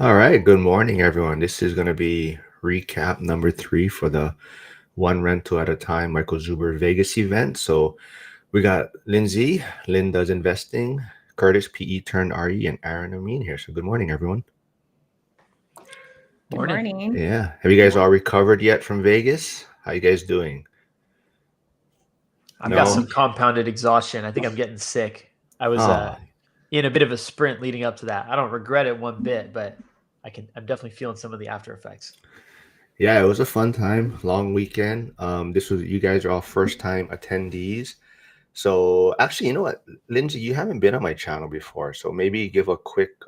All right, good morning, everyone. This is going to be recap number 3 for the One Rental at a Time Michael Zuber Vegas event. So we got Lindsay, Lynn does investing, Curtis, PE turned RE, and Aaron Amin here. So good morning, everyone. Good Morning. morning. Yeah, have you guys all recovered yet from Vegas? How you guys doing? I've got No? some compounded exhaustion. I think I'm getting sick. I was Oh, in a bit of a sprint leading up to that. I don't regret it one bit, but I'm definitely feeling some of the after effects. yeah, it was a fun time, long weekend. This was you guys are all first time attendees. So actually, you know what, Lindsay, you haven't been on my channel before, so maybe give a quick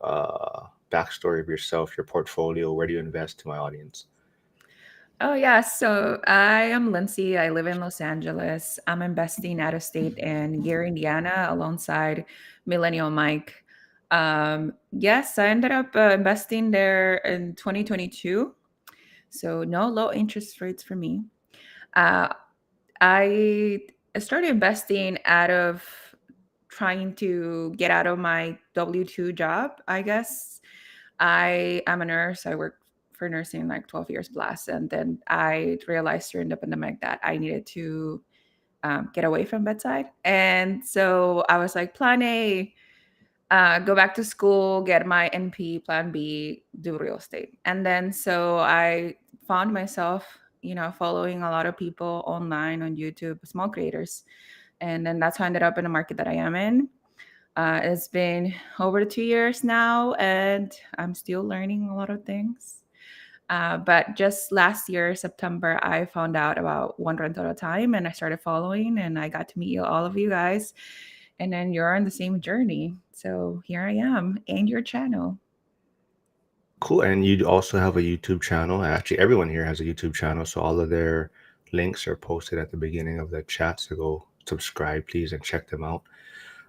backstory of yourself, your portfolio, where do you invest to my audience? Oh, yeah. So I am Lindsay. I live in Los Angeles. I'm investing out of state in Gary, Indiana, alongside Millennial Mike. Yes, I ended up investing there in 2022. So no low interest rates for me. Uh, I started investing out of trying to get out of my W-2 job, I guess. I am a nurse. I worked for nursing like 12 years plus. And then I realized during the pandemic that I needed to get away from bedside. And so I was like, plan A, go back to school, get my NP, plan B, do real estate. And then so I found myself, following a lot of people online on YouTube, small creators. And then that's how I ended up in the market that I am in. It's been over 2 years now, and I'm still learning a lot of things. But just last year, September, I found out about One Rental at a Time, and I started following, and I got to meet all of you guys. And then you're on the same journey. So here I am, and your channel. Cool. And you also have a YouTube channel. Actually, everyone here has a YouTube channel, so all of their links are posted at the beginning of the chat. So go subscribe, please, and check them out.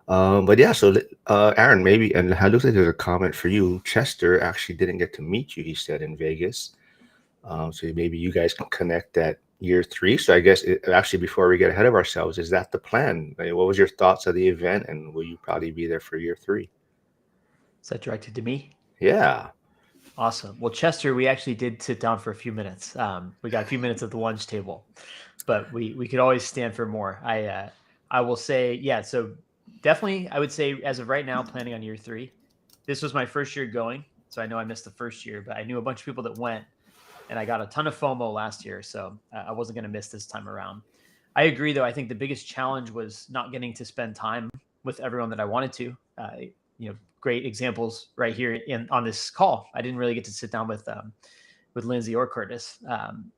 But yeah, so Aaron, maybe, and it looks like there's a comment for you. Chester actually didn't get to meet you, he said, in Vegas. So maybe you guys can connect at year 3. So I guess actually, before we get ahead of ourselves, is that the plan? Like, what was your thoughts of the event, and will you probably be there for year 3? Is that directed to me? Yeah. Awesome. Well, Chester, we actually did sit down for a few minutes. We got a few minutes at the lunch table, but we could always stand for more. I will say, yeah. So definitely, I would say as of right now, planning on year 3. This was my first year going, so I know I missed the first year, but I knew a bunch of people that went, and I got a ton of FOMO last year, so I wasn't going to miss this time around. I agree, though. I think the biggest challenge was not getting to spend time with everyone that I wanted to. Great examples right here on this call. I didn't really get to sit down with Lindsay or Curtis,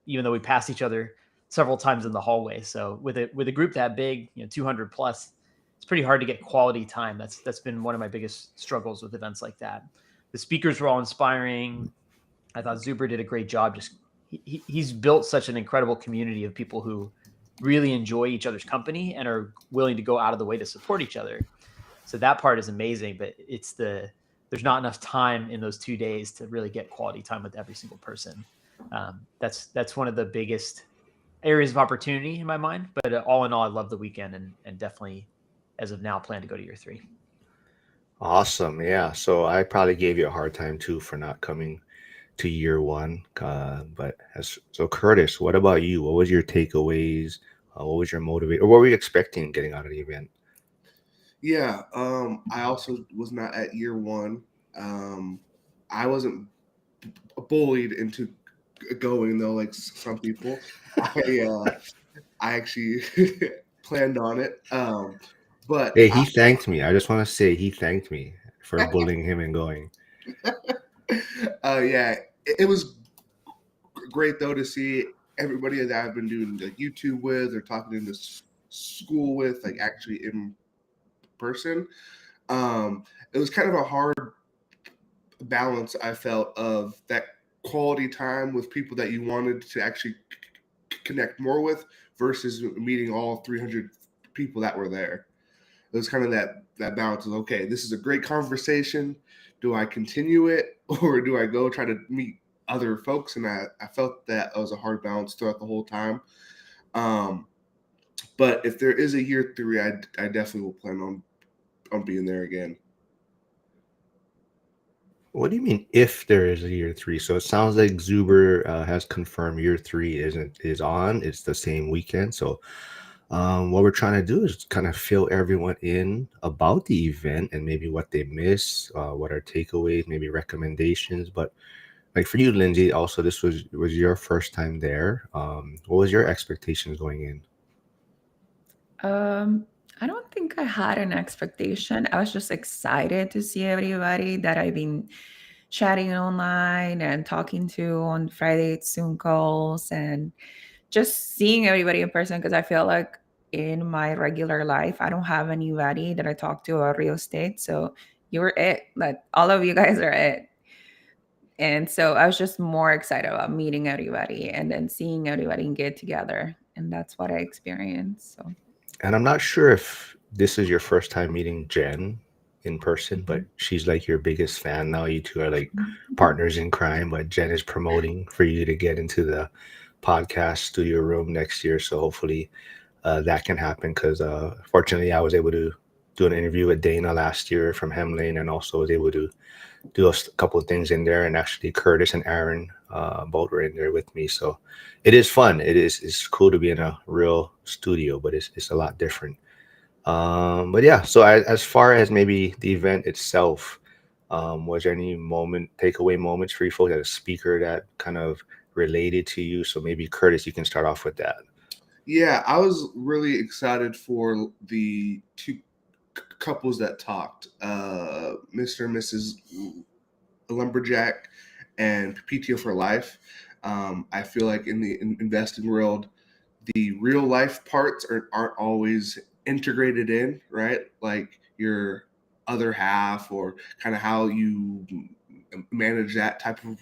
even though we passed each other several times in the hallway. So with a group that big, 200 plus, it's pretty hard to get quality time. That's been one of my biggest struggles with events like that. The speakers were all inspiring. I thought Zuber did a great job. Just he's built such an incredible community of people who really enjoy each other's company and are willing to go out of the way to support each other. So that part is amazing, but there's not enough time in those 2 days to really get quality time with every single person. That's one of the biggest areas of opportunity in my mind. But all in all, I love the weekend and definitely, as of now, plan to go to year 3. Awesome. Yeah. So I probably gave you a hard time too for not coming to year 1. But so Curtis, what about you? What was your takeaways? What was your motivation? Or what were you expecting getting out of the event? Yeah, I also was not at year 1. I wasn't bullied into going though, like some people. I actually planned on it, but Hey, he thanked me. I just want to say he thanked me for bullying him and going. yeah, it was great though to see everybody that I've been doing like YouTube with or talking in this school with, like actually in person. It was kind of a hard balance I felt of that quality time with people that you wanted to actually connect more with versus meeting all 300 people that were there. It was kind of that balance of, okay, this is a great conversation. Do I continue it or do I go try to meet other folks? And I felt that it was a hard balance throughout the whole time. But if there is a year 3, I definitely will plan on being there again. What do you mean if there is a year three? So it sounds like Zuber has confirmed year three is on. It's the same weekend. So what we're trying to do is kind of fill everyone in about the event and maybe what they miss, what are takeaways, maybe recommendations. But like for you, Lindsay, also this was your first time there. What was your expectations going in? I don't think I had an expectation. I was just excited to see everybody that I've been chatting online and talking to on Friday Zoom calls and just seeing everybody in person because I feel like in my regular life, I don't have anybody that I talk to about real estate. So you're it. Like all of you guys are it. And so I was just more excited about meeting everybody and then seeing everybody get together. And that's what I experienced. So And I'm not sure if this is your first time meeting Jen in person, but she's like your biggest fan now. You two are like partners in crime, but Jen is promoting for you to get into the podcast studio room next year. So hopefully that can happen because fortunately I was able to do an interview with Dana last year from Hemlane and also was able to do a couple of things in there. And actually Curtis and Aaron both were in there with me. So it is fun. It's cool to be in a real studio, but it's a lot different. But yeah, so as far as maybe the event itself, was there any takeaway moments for you folks as a speaker that kind of related to you? So maybe Curtis, you can start off with that. Yeah, I was really excited for the two couples that talked, Mr. and Mrs. Lumberjack and PTO for Life. I feel like in the investing world, the real life parts aren't always integrated in, right? Like your other half or kind of how you manage that type of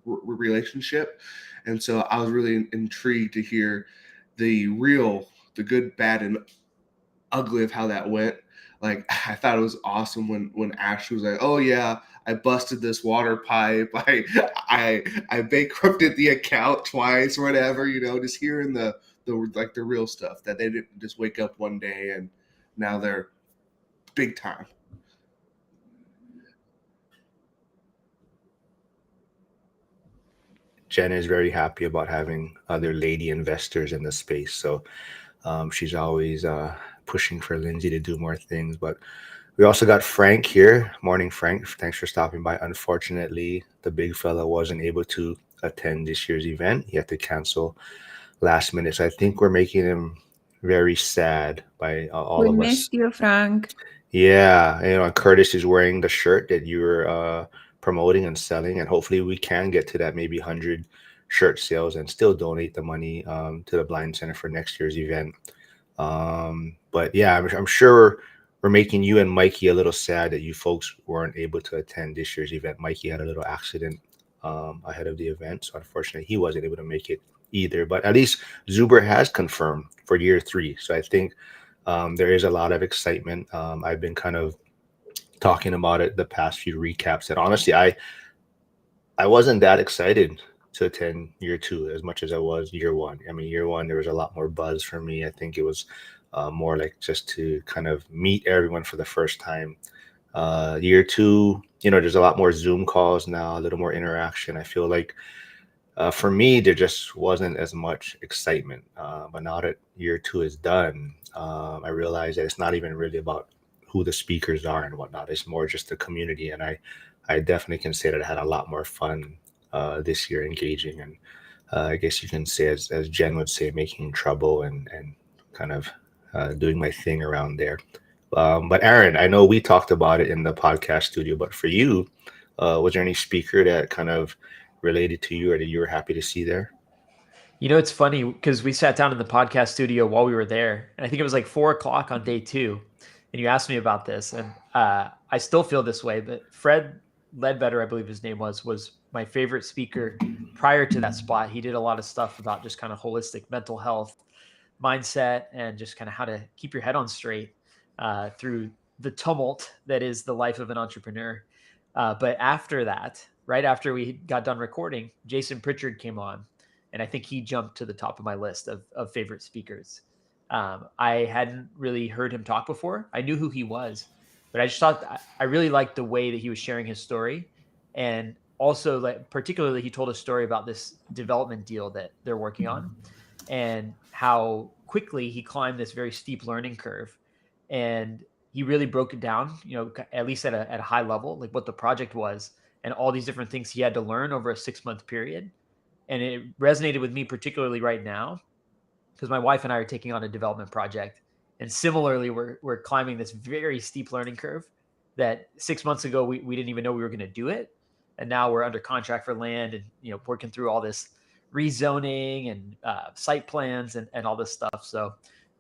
relationship. And so I was really intrigued to hear the good, bad, and ugly of how that went. Like I thought it was awesome when Ashley was like, "Oh yeah, I busted this water pipe. I bankrupted the account twice, or whatever." Just hearing the real stuff that they didn't just wake up one day and now they're big time. Jen is very happy about having other lady investors in the space. So she's always pushing for Lindsay to do more things. But we also got Frank here. Morning, Frank. Thanks for stopping by. Unfortunately, the big fella wasn't able to attend this year's event. He had to cancel last minute. So I think we're making him very sad by all we of missed us. you, Frank. Yeah, Curtis is wearing the shirt that you were promoting and selling, and hopefully we can get to that maybe 100 shirt sales and still donate the money to the Blind Center for next year's event. But yeah, I'm sure we're making you and Mikey a little sad that you folks weren't able to attend this year's event. Mikey had a little accident ahead of the event, so unfortunately he wasn't able to make it either. But at least Zuber has confirmed for year three, so I think there is a lot of excitement. I've been kind of talking about it the past few recaps, and honestly, I wasn't that excited to attend year two as much as I was year one. I mean, year one there was a lot more buzz for me. I think it was more like just to kind of meet everyone for the first time. Year two, there's a lot more Zoom calls now, a little more interaction. I feel like for me, there just wasn't as much excitement. But now that year two is done, I realize that it's not even really about who the speakers are and whatnot. It's more just the community. And I definitely can say that I had a lot more fun this year engaging. And I guess you can say, as Jen would say, making trouble and kind of doing my thing around there. But Aaron, I know we talked about it in the podcast studio, but for you, was there any speaker that kind of related to you or that you were happy to see there? It's funny because we sat down in the podcast studio while we were there, and I think it was like 4 o'clock on day two, and you asked me about this, and I still feel this way. But Fred Ledbetter, I believe his name was my favorite speaker prior to that spot. He did a lot of stuff about just kind of holistic mental health, mindset, and just kind of how to keep your head on straight through the tumult that is the life of an entrepreneur. But after that, right after we got done recording, Jason Pritchard came on, and I think he jumped to the top of my list of favorite speakers. I hadn't really heard him talk before. I knew who he was, but I just thought I really liked the way that he was sharing his story And also, like, particularly, he told a story about this development deal that they're working on, and how quickly he climbed this very steep learning curve. And he really broke it down, at least at a high level, like what the project was and all these different things he had to learn over a 6-month period. And it resonated with me particularly right now, because my wife and I are taking on a development project. And similarly, we're climbing this very steep learning curve that 6 months ago we didn't even know we were going to do it. And now we're under contract for land and working through all this rezoning and site plans and all this stuff. So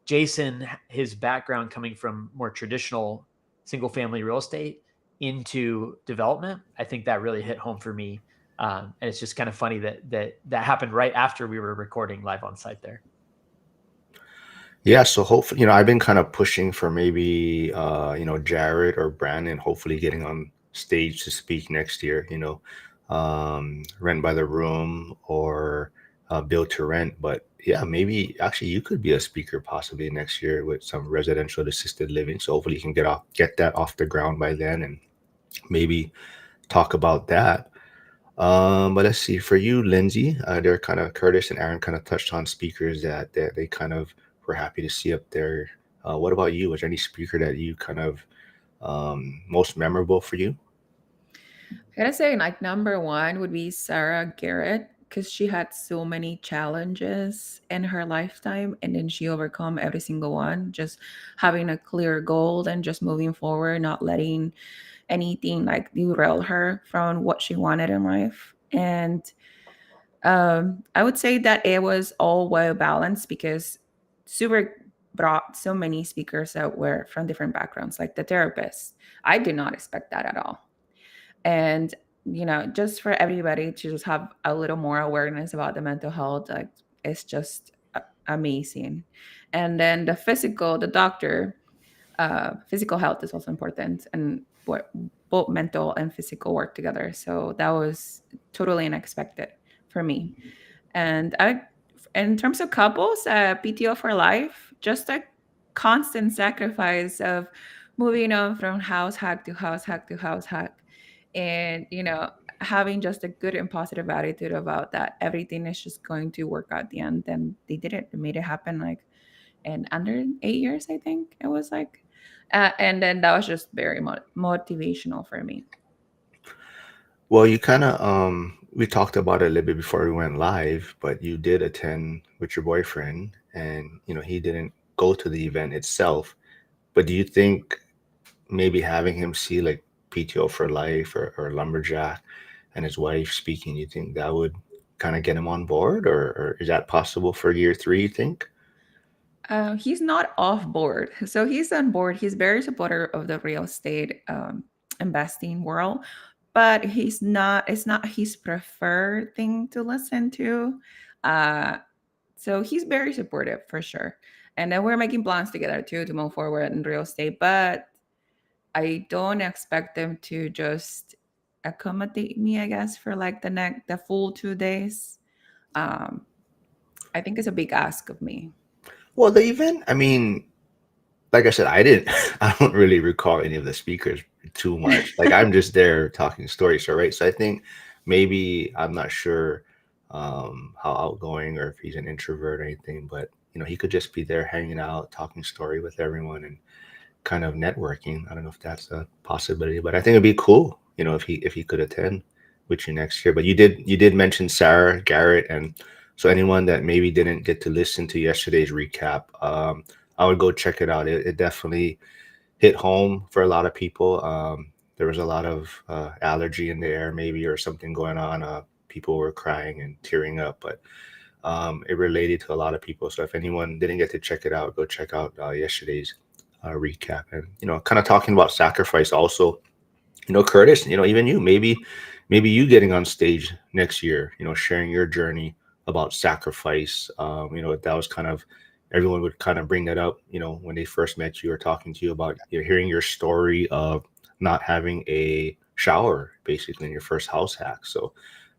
Jason, his background coming from more traditional single family real estate into development, I think that really hit home for me. And it's just kind of funny that happened right after we were recording live on site there. Yeah, so hopefully, I've been kind of pushing for maybe, Jared or Brandon, hopefully getting on stage to speak next year, rent by the room or build to rent. But yeah, maybe actually you could be a speaker possibly next year with some residential assisted living. So hopefully you can get that off the ground by then and maybe talk about that. But let's see, for you, Lindsay, they're kind of Curtis and Aaron kind of touched on speakers that they kind of were happy to see up there. What about you? Was there any speaker that you kind of most memorable for you? I gotta say, like, number one would be Sarah Garrett, because she had so many challenges in her lifetime, and then she overcome every single one, just having a clear goal and just moving forward, not letting anything like derail her from what she wanted in life. And I would say that it was all well balanced, because Super brought so many speakers that were from different backgrounds, like the therapist. I did not expect that at all. And just for everybody to just have a little more awareness about the mental health, like, it's just amazing. And then the doctor, physical health is also important, and what both mental and physical work together. So that was totally unexpected for me. And in terms of couples, PTO for life, just a constant sacrifice of moving on from house hack to house hack to house hack, and having just a good and positive attitude about that everything is just going to work out at the end. And they did it. They made it happen, like, in under 8 years, I think it was like. And then that was just very motivational for me. Well, you kind of we talked about it a little bit before we went live, but you did attend with your boyfriend, and he didn't go to the event itself. But do you think maybe having him see like PTO for life or lumberjack and his wife speaking, you think that would kind of get him on board, or is that possible for year three, you think? He's not off board. So he's on board. He's very supportive of the real estate investing world, but it's not his preferred thing to listen to. Uh, so he's very supportive for sure. And then we're making plans together too to move forward in real estate. But I don't expect them to just accommodate me, I guess, for like the full 2 days. Um, I think it's a big ask of me. Well, the event, I mean, like I said, I didn't, I don't really recall any of the speakers too much. Like I'm just there talking stories, so right. So I think maybe I'm not sure how outgoing or if he's an introvert or anything, but he could just be there hanging out, talking story with everyone, and kind of networking. I don't know if that's a possibility, but I think it'd be cool, if he could attend with you next year. But you did mention Sarah Garrett, and so anyone that maybe didn't get to listen to yesterday's recap, I would go check it out. It definitely hit home for a lot of people. There was a lot of allergy in the air, maybe, or something going on. People were crying and tearing up, but it related to a lot of people. So if anyone didn't get to check it out, go check out yesterday's recap. And kind of talking about sacrifice also. Curtis, even you, maybe you getting on stage next year, sharing your journey about sacrifice. That was kind of everyone would kind of bring that up, when they first met you or talking to you about hearing your story of not having a shower basically in your first house hack. So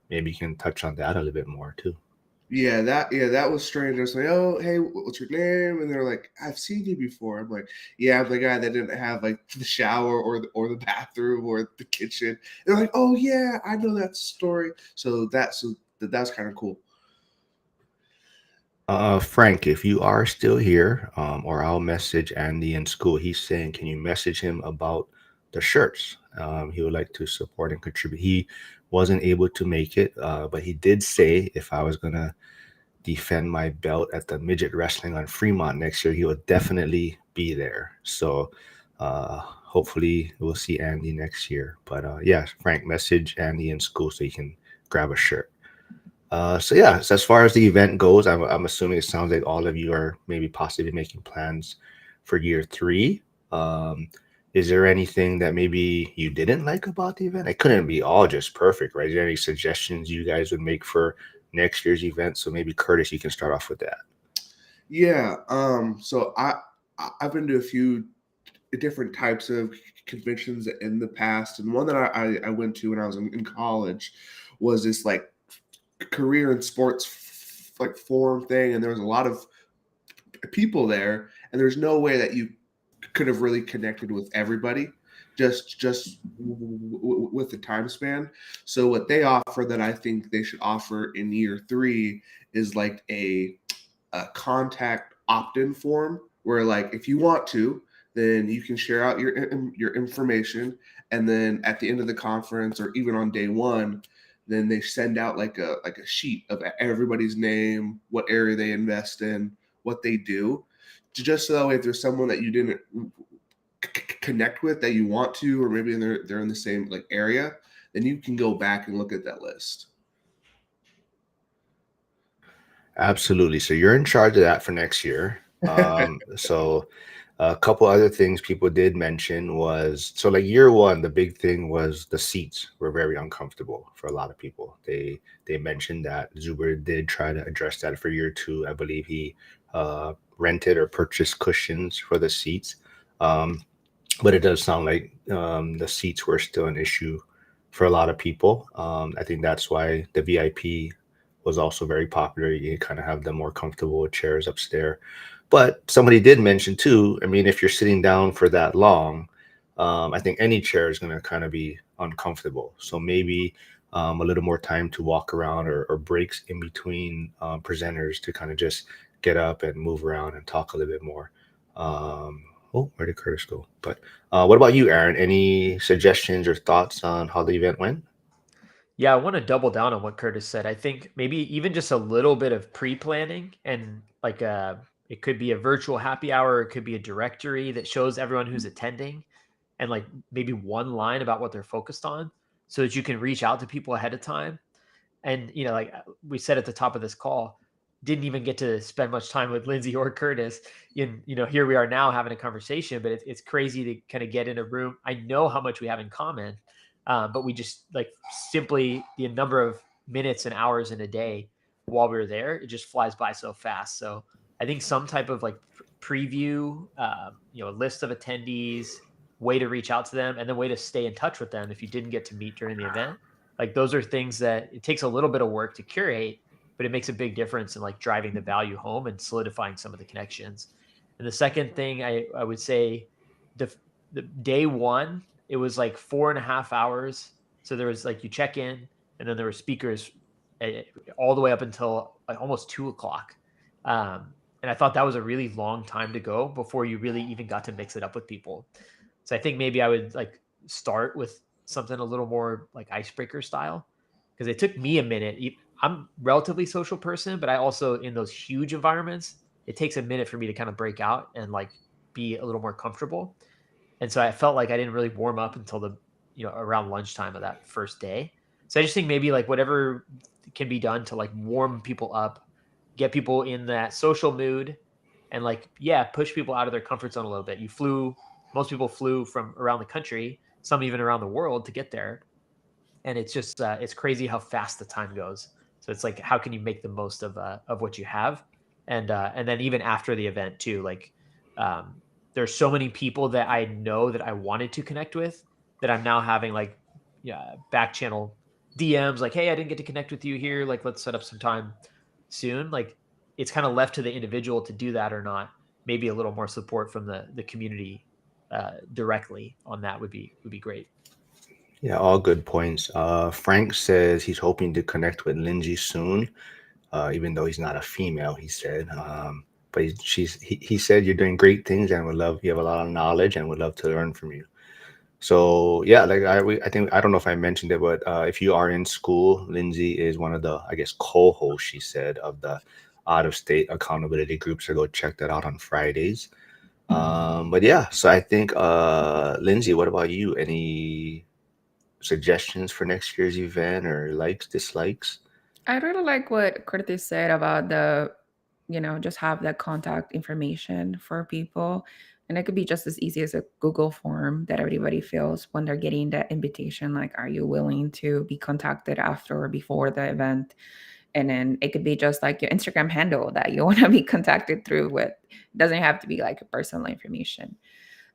maybe you can touch on that a little bit more too. Yeah, that was strange. I was like, "Oh, hey, what's your name?" And they're like, "I've seen you before." I'm like, "Yeah, I'm the guy that didn't have like the shower or the bathroom or the kitchen." They're like, "Oh yeah, I know that story." So that's kind of cool. Frank, if you are still here, or I'll message Andy in school. He's saying, can you message him about the shirts? He would like to support and contribute. He wasn't able to make it, but he did say if I was gonna defend my belt at the midget wrestling on Fremont next year, he will definitely be there. So hopefully we'll see Andy next year. But yeah, Frank, message Andy in school so you can grab a shirt. So yeah, so as far as the event goes, I'm assuming it sounds like all of you are maybe possibly making plans for year three. Um, is there anything that maybe you didn't like about the event? It couldn't be all just perfect, right? Is there any suggestions you guys would make for next year's event? So maybe Curtis, you can start off with that. Yeah. So I've been to a few different types of conventions in the past, and one that I went to when I was in college was this like career in sports like forum thing, and there was a lot of people there, and there's no way that you could have really connected with everybody just with the time span. So what they offer that I think they should offer in year three is like a contact opt-in form where like if you want to, then you can share out your information, and then at the end of the conference or even on day one, then they send out like a sheet of everybody's name, what area they invest in, what they do, just so that way if there's someone that you didn't connect with that you want to, or maybe they're in the same like area, then you can go back and look at that list. Absolutely. So you're in charge of that for next year. So a couple other things people did mention was so like year one, the big thing was the seats were very uncomfortable for a lot of people. They mentioned that Zuber did try to address that for year two. I believe he rented or purchased cushions for the seats. Um, but it does sound like the seats were still an issue for a lot of people. I think that's why the VIP was also very popular. You kind of have the more comfortable chairs upstairs. But somebody did mention too. I mean, if you're sitting down for that long, I think any chair is going to kind of be uncomfortable. So maybe a little more time to walk around or breaks in between presenters to kind of just get up and move around and talk a little bit more. Um, oh, where did Curtis go? But what about you, Aaron? Any suggestions or thoughts on how the event went? Yeah, I want to double down on what Curtis said. I think maybe even just a little bit of pre-planning and like it could be a virtual happy hour, it could be a directory that shows everyone who's attending and like maybe one line about what they're focused on so that you can reach out to people ahead of time. And like we said at the top of this call, didn't even get to spend much time with Lindsay or Curtis. Here we are now having a conversation, but it's crazy to kind of get in a room. I know how much we have in common, but we just like simply the number of minutes and hours in a day while we were there, it just flies by so fast. So I think some type of like preview, a list of attendees, way to reach out to them, and then way to stay in touch with them if you didn't get to meet during the event. Like those are things that it takes a little bit of work to curate, but it makes a big difference in like driving the value home and solidifying some of the connections. And the second thing I would say, the the day one, it was like 4.5 hours. So there was like you check in, and then there were speakers all the way up until like almost 2 o'clock. And I thought that was a really long time to go before you really even got to mix it up with people. So I think maybe I would like start with something a little more like icebreaker style because it took me a minute. I'm relatively social person, but I also in those huge environments, it takes a minute for me to kind of break out and like be a little more comfortable. And so I felt like I didn't really warm up until around lunchtime of that first day. So I just think maybe like whatever can be done to like warm people up, get people in that social mood and like, yeah, push people out of their comfort zone a little bit. Most people flew from around the country, some even around the world to get there. And it's just, it's crazy how fast the time goes. So it's like, how can you make the most of what you have? And then even after the event too, like, um, there's so many people that I know that I wanted to connect with that I'm now having like, yeah, back channel DMs like, hey, I didn't get to connect with you here. Like, let's set up some time. soon, like it's kind of left to the individual to do that or not. Maybe a little more support from the community directly on that would be great. Yeah, all good points. Frank says he's hoping to connect with Lindsay soon, even though he's not a female, he said. But he said you're doing great things and would love, you have a lot of knowledge and would love to learn from you. So yeah, like I think, I don't know if I mentioned it, but if you are in school, Lindsay is one of the, I guess, co-hosts, she said, of the out of state accountability group. So go check that out on Fridays. But yeah, so I think Lindsay, what about you? Any suggestions for next year's event, or likes, dislikes? I really like what Curtis said about the, just have that contact information for people. And it could be just as easy as a Google form that everybody fills when they're getting that invitation. Like, are you willing to be contacted after or before the event? And then it could be just like your Instagram handle that you want to be contacted through with. It doesn't have to be like a personal information.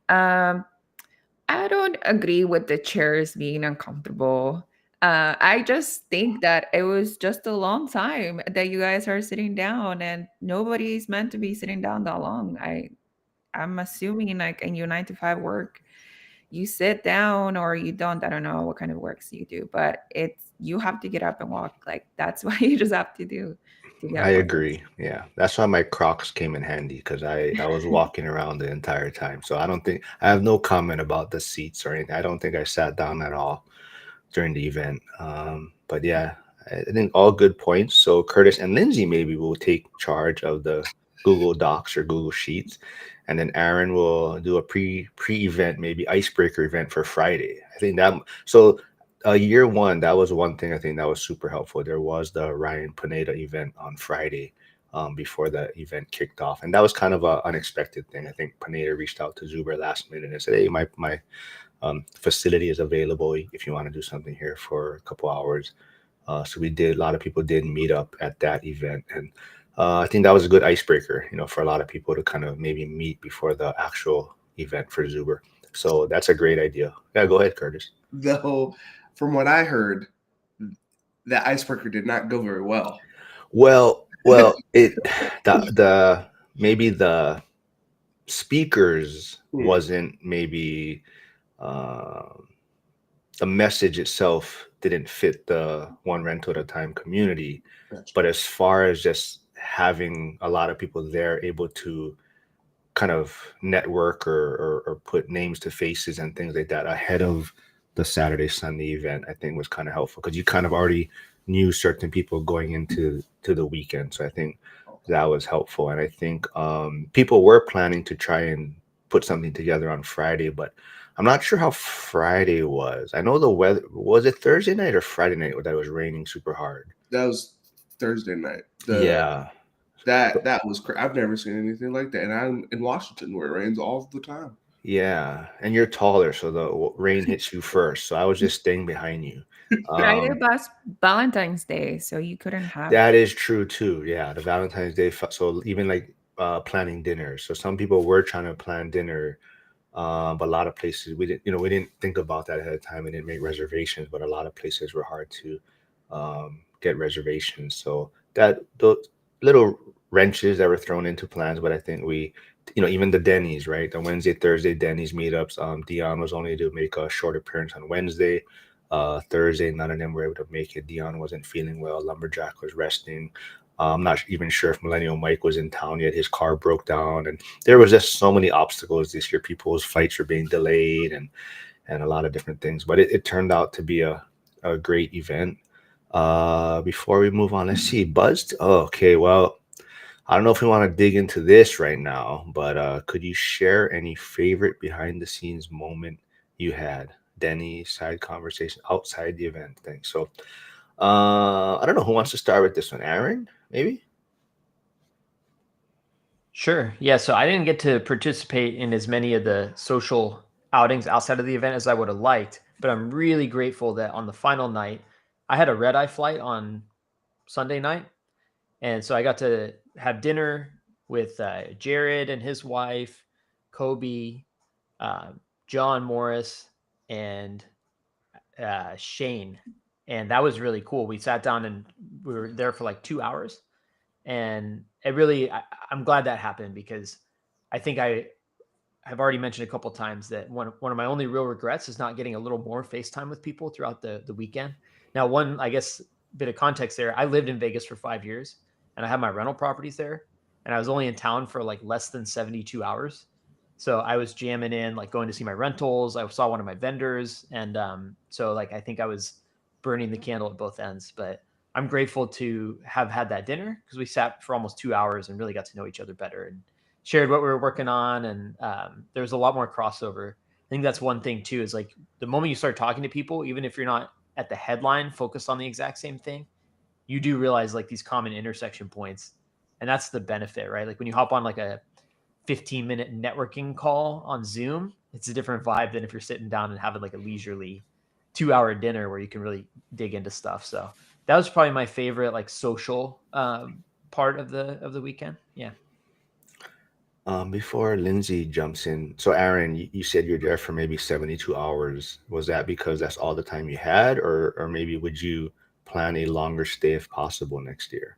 Um, I don't agree with the chairs being uncomfortable. I just think that it was just a long time that you guys are sitting down, and nobody's meant to be sitting down that long. I'm assuming like in your 9 to 5 work, you sit down or you don't. I don't know what kind of works you do, but you have to get up and walk. Like that's what you just have to do to get I a place. agree. Yeah, that's why my Crocs came in handy, because I was walking around the entire time. So I don't think I have no comment about the seats or anything. I don't think I sat down at all during the event. But yeah, I think all good points. So Curtis and Lindsay maybe will take charge of the Google Docs or Google Sheets, and then Aaron will do a pre-event, maybe icebreaker event for Friday. I think that so. Year one, that was one thing I think that was super helpful. There was the Ryan Pineda event on Friday, before the event kicked off, and that was kind of a unexpected thing. I think Pineda reached out to Zuber last minute and said, "Hey, my facility is available if you want to do something here for a couple hours." So we did. A lot of people did meet up at that event, and I think that was a good icebreaker, for a lot of people to kind of maybe meet before the actual event for Zuber. So that's a great idea. Yeah, go ahead, Curtis. Though, from what I heard, that icebreaker did not go very well. Well, it the maybe the speakers wasn't maybe. Um the message itself didn't fit the one rental at a time community. Gotcha. But as far as just having a lot of people there able to kind of network, or put names to faces and things like that ahead of the Saturday Sunday event, I think was kind of helpful, because you kind of already knew certain people going into the weekend. So I think that was helpful. And I think people were planning to try and put something together on Friday, but I'm not sure how Friday was. I know the weather, was it Thursday night or Friday night that was raining super hard? That was Thursday night. Yeah. That was I've never seen anything like that, and I'm in Washington where it rains all the time. Yeah, and you're taller, so the rain hits you first. So I was just staying behind you. Friday Um, was Valentine's Day, so you couldn't have. that is true too. Yeah, the Valentine's Day. So even like planning dinner. So some people were trying to plan dinner, but a lot of places we didn't think about that ahead of time. We didn't make reservations, but a lot of places were hard to get reservations. So that those little wrenches that were thrown into plans. But I think even the Denny's, right? The Wednesday, Thursday Denny's meetups. Dion was only to make a short appearance on Wednesday. Thursday, none of them were able to make it. Dion wasn't feeling well. Lumberjack was resting. I'm not even sure if Millennial Mike was in town yet. His car broke down, and there was just so many obstacles this year. People's flights were being delayed, and a lot of different things. But it turned out to be a great event. Before we move on, let's see. Buzzed. Oh, okay. Well, I don't know if we want to dig into this right now, but could you share any favorite behind the scenes moment you had? Denny, side conversation outside the event thing. So I don't know who wants to start with this one. Aaron, maybe? Sure. Yeah. So I didn't get to participate in as many of the social outings outside of the event as I would have liked, but I'm really grateful that on the final night, I had a red eye flight on Sunday night. And so I got to have dinner with Jared and his wife, Kobe, uh, John Morris, and Shane. And that was really cool. We sat down and we were there for like 2 hours. And it really, I'm glad that happened, because I think I've already mentioned a couple of times that one of my only real regrets is not getting a little more FaceTime with people throughout the weekend. Now, one, I guess, bit of context there. I lived in Vegas for 5 years, and I had my rental properties there, and I was only in town for like less than 72 hours. So I was jamming in, like going to see my rentals. I saw one of my vendors, and so like I think I was burning the candle at both ends. But I'm grateful to have had that dinner, because we sat for almost 2 hours and really got to know each other better and shared what we were working on. And there was a lot more crossover. I think that's one thing too, is like the moment you start talking to people, even if you're not at the headline focused on the exact same thing, you do realize like these common intersection points. And that's the benefit, right? Like when you hop on like a 15-minute networking call on Zoom, it's a different vibe than if you're sitting down and having like a leisurely 2-hour dinner where you can really dig into stuff. So that was probably my favorite like social part of the weekend. Yeah. Before Lindsay jumps in, so Aaron, you said you're there for maybe 72 hours. Was that because that's all the time you had, or maybe would you plan a longer stay if possible next year?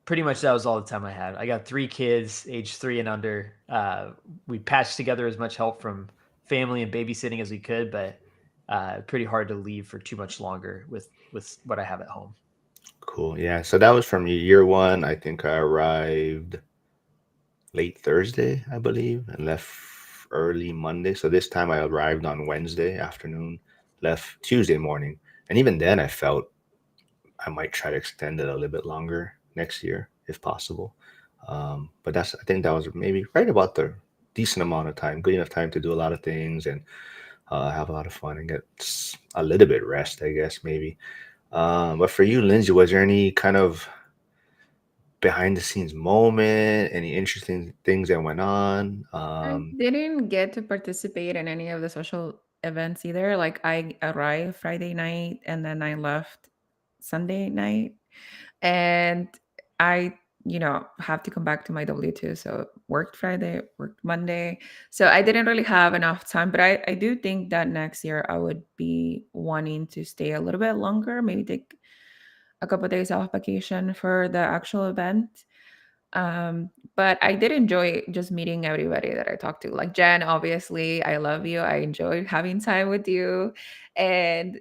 Pretty much that was all the time I had. I got 3 kids, age 3 and under. We patched together as much help from family and babysitting as we could, but pretty hard to leave for too much longer with what I have at home. Cool. Yeah. So that was from year one. I think I arrived late Thursday, I believe, and left early Monday. So this time I arrived on Wednesday afternoon, left Tuesday morning. And even then, I felt I might try to extend it a little bit longer next year if possible. But I think that was maybe right about the decent amount of time, good enough time to do a lot of things and have a lot of fun and get a little bit rest, I guess, maybe. But for you, Lindsay, was there any kind of behind the scenes moment, any interesting things that went on? I didn't get to participate in any of the social events either. Like I arrived Friday night and then I left Sunday night. And I, have to come back to my W-2. So worked Friday, worked Monday. So I didn't really have enough time. But I do think that next year I would be wanting to stay a little bit longer, maybe take a couple of days off vacation for the actual event. But I did enjoy just meeting everybody that I talked to. Like Jen, obviously, I love you. I enjoyed having time with you. And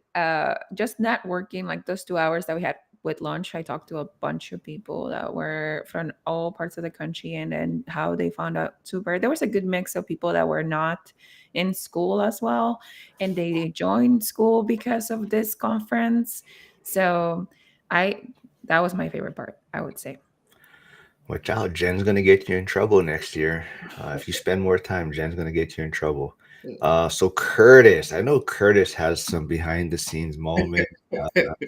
just networking, like those 2 hours that we had with lunch, I talked to a bunch of people that were from all parts of the country and then how they found out super. There was a good mix of people that were not in school as well. And they joined school because of this conference. So I that was my favorite part, I would say. Watch out, Jen's gonna get you in trouble next year. If you spend more time, Jen's gonna get you in trouble. So Curtis, I know Curtis has some behind the scenes moment,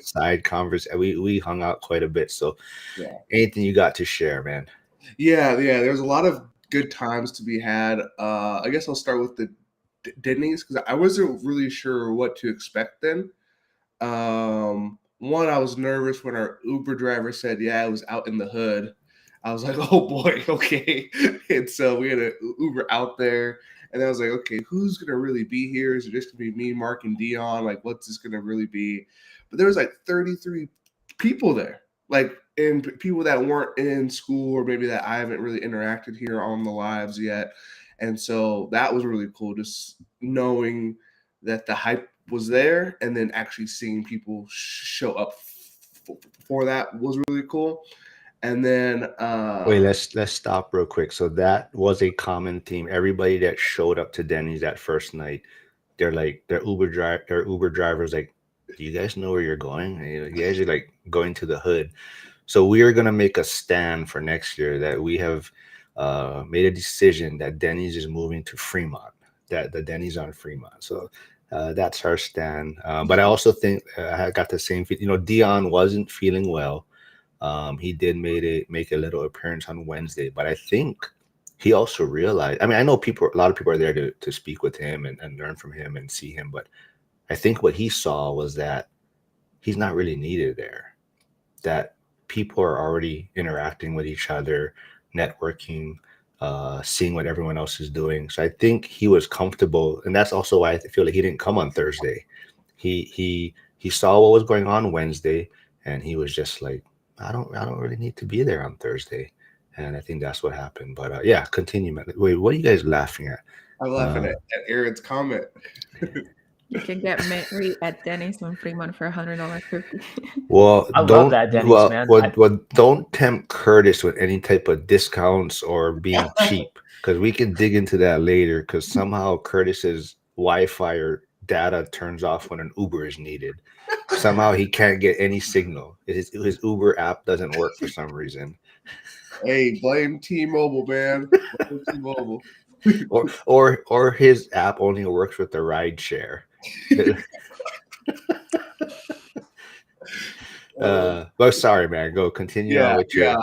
side converse. We hung out quite a bit. So Yeah. anything you got to share, man? Yeah. There's a lot of good times to be had. I guess I'll start with the Denny's because I wasn't really sure what to expect then. One, I was nervous when our Uber driver said, "Yeah, it was out in the hood." I was like, "Oh boy, okay." And so we had an Uber out there, and I was like, "Okay, who's gonna really be here? Is it just gonna be me, Mark, and Dion? Like, what's this gonna really be?" But there was like 33 people there, like, and people that weren't in school or maybe that I haven't really interacted here on the lives yet, and so that was really cool, just knowing that the hype was there and then actually seeing people show up for that was really cool. And then Wait, let's stop real quick. So that was a common theme. Everybody that showed up to Denny's that first night, their Uber drivers like, do you guys know where you're going? And you guys are like going to the hood. So we are gonna make a stand for next year that we have made a decision that Denny's is moving to Fremont. That the Denny's on Fremont. So that's our stand. But I also think I got the same. Dion wasn't feeling well. He did make a little appearance on Wednesday, but I think he also realized. I mean, I know a lot of people are there to speak with him and learn from him and see him, but I think what he saw was that he's not really needed there. That people are already interacting with each other, networking, seeing what everyone else is doing. So I think he was comfortable, and that's also why I feel like he didn't come on Thursday. He saw what was going on Wednesday, and he was just like, I don't really need to be there on Thursday. And I think that's what happened. But yeah, continue, man. Wait, what are you guys laughing at? I'm laughing at Aaron's comment. You can get married at Denny's on Fremont for $100.50. Well, I love don't that, Denny's, man. don't tempt Curtis with any type of discounts or being cheap, because we can dig into that later. Because somehow Curtis's Wi-Fi or data turns off when an Uber is needed. Somehow he can't get any signal. His Uber app doesn't work for some reason. Hey, blame T-Mobile, man. Blame T-Mobile. Or his app only works with the ride share. But sorry, man. Go continue on with your.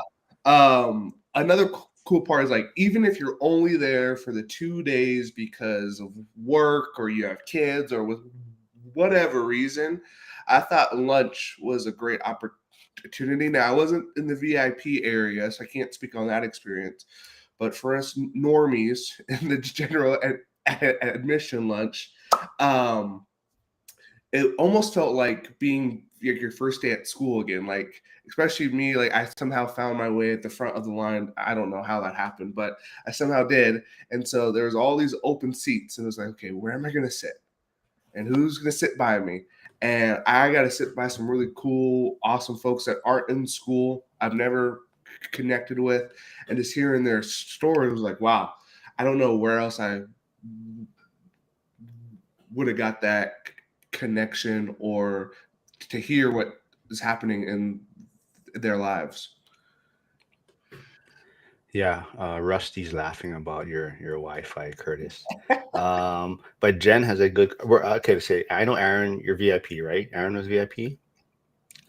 Another cool part is, like, even if you're only there for the 2 days because of work or you have kids or with whatever reason, I thought lunch was a great opportunity. Now, I wasn't in the VIP area, so I can't speak on that experience. But for us normies in the general admission lunch, it almost felt like being your first day at school again. Like, especially me, like, I somehow found my way at the front of the line. I don't know how that happened, but I somehow did. And so there was all these open seats, and it was like, okay, where am I going to sit? And who's going to sit by me? And I got to sit by some really cool, awesome folks that aren't in school, I've never connected with. And just hearing their stories was like, wow, I don't know where else I would have got that connection or to hear what is happening in their lives. Yeah, Rusty's laughing about your Wi-Fi, Curtis. But Jen has a good. We're okay to say. I know Aaron, you're VIP, right? Aaron was VIP.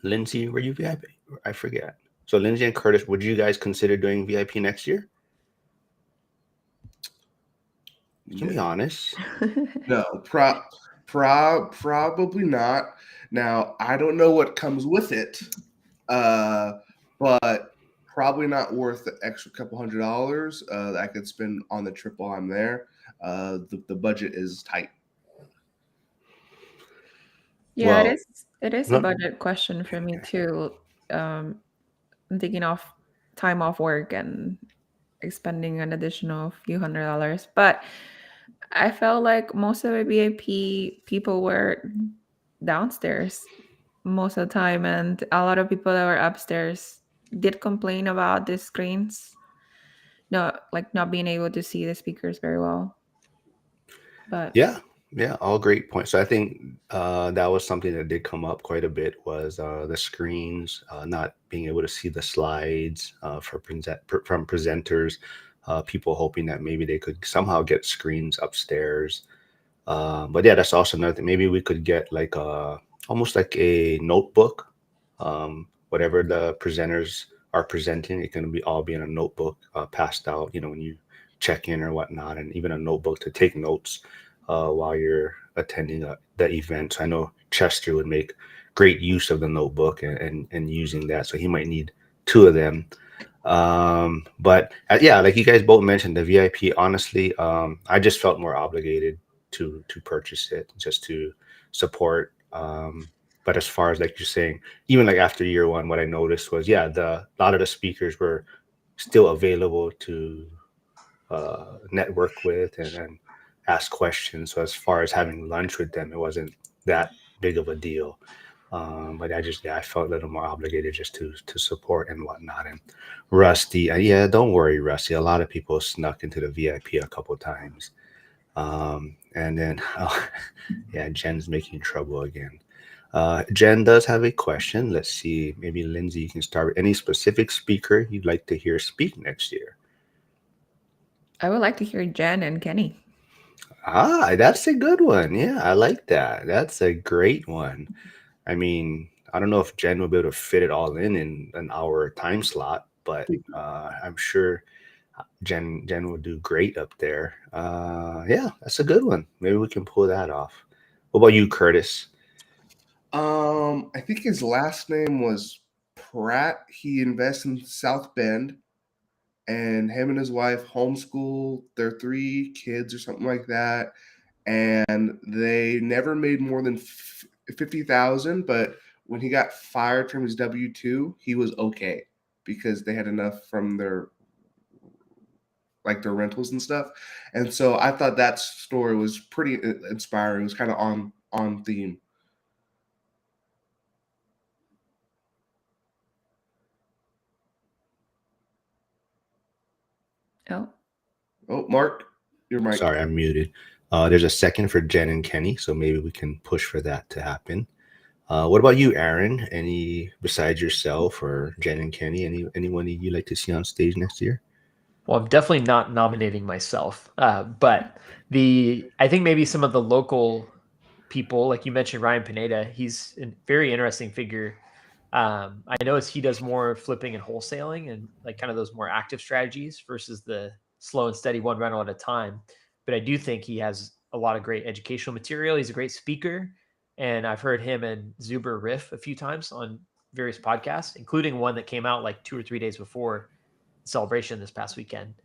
Lindsay, were you VIP? I forget. So Lindsay and Curtis, would you guys consider doing VIP next year? You can be honest. No, probably not. Now, I don't know what comes with it, but probably not worth the extra couple $100 that I could spend on the trip while I'm there. The budget is tight. Yeah, Well, it is a budget question for me too. I'm taking off time off work and expending an additional few $100s. But I felt like most of the VIP people were downstairs most of the time, and a lot of people that were upstairs did complain about the screens, not being able to see the speakers very well. But yeah, all great points. So I think that was something that did come up quite a bit, was the screens, not being able to see the slides from presenters, people hoping that maybe they could somehow get screens upstairs. But yeah, that's also another thing. Maybe we could get like almost like a notebook. Whatever the presenters are presenting, it can be in a notebook, passed out, when you check in or whatnot, and even a notebook to take notes while you're attending the event. So I know Chester would make great use of the notebook and using that. So he might need two of them. But yeah, like you guys both mentioned, the VIP, honestly, I just felt more obligated to purchase it just to support. But as far as, like you're saying, even like after year one, what I noticed was, yeah, a lot of the speakers were still available to network with and ask questions. So as far as having lunch with them, it wasn't that big of a deal. But I felt a little more obligated just to support and whatnot. And Rusty, yeah, don't worry, Rusty. A lot of people snuck into the VIP a couple times. And then, yeah, Jen's making trouble again. Jen does have a question. Let's see. Maybe Lindsay, you can start with any specific speaker you'd like to hear speak next year. I would like to hear Jen and Kenny. That's a good one. Yeah, I like that. That's a great one. I mean, I don't know if Jen will be able to fit it all in an hour time slot, but I'm sure Jen will do great up there. Yeah, that's a good one. Maybe we can pull that off. What about you, Curtis? I think his last name was Pratt. He invests in South Bend, and him and his wife homeschool their 3 kids or something like that. And they never made more than 50,000, but when he got fired from his W-2, he was okay because they had enough from their rentals and stuff. And so I thought that story was pretty inspiring. It was kind of on theme. Oh, Mark, your mic. Sorry, I'm muted. There's a second for Jen and Kenny, so maybe we can push for that to happen. What about you, Aaron? Any besides yourself or Jen and Kenny? Anyone you'd like to see on stage next year? Well, I'm definitely not nominating myself, but I think maybe some of the local people, like you mentioned, Ryan Pineda, he's a very interesting figure. I notice he does more flipping and wholesaling and like kind of those more active strategies versus the slow and steady one rental at a time. But I do think he has a lot of great educational material. He's a great speaker. And I've heard him and Zuber riff a few times on various podcasts, including one that came out like 2 or 3 days before Celebration this past weekend.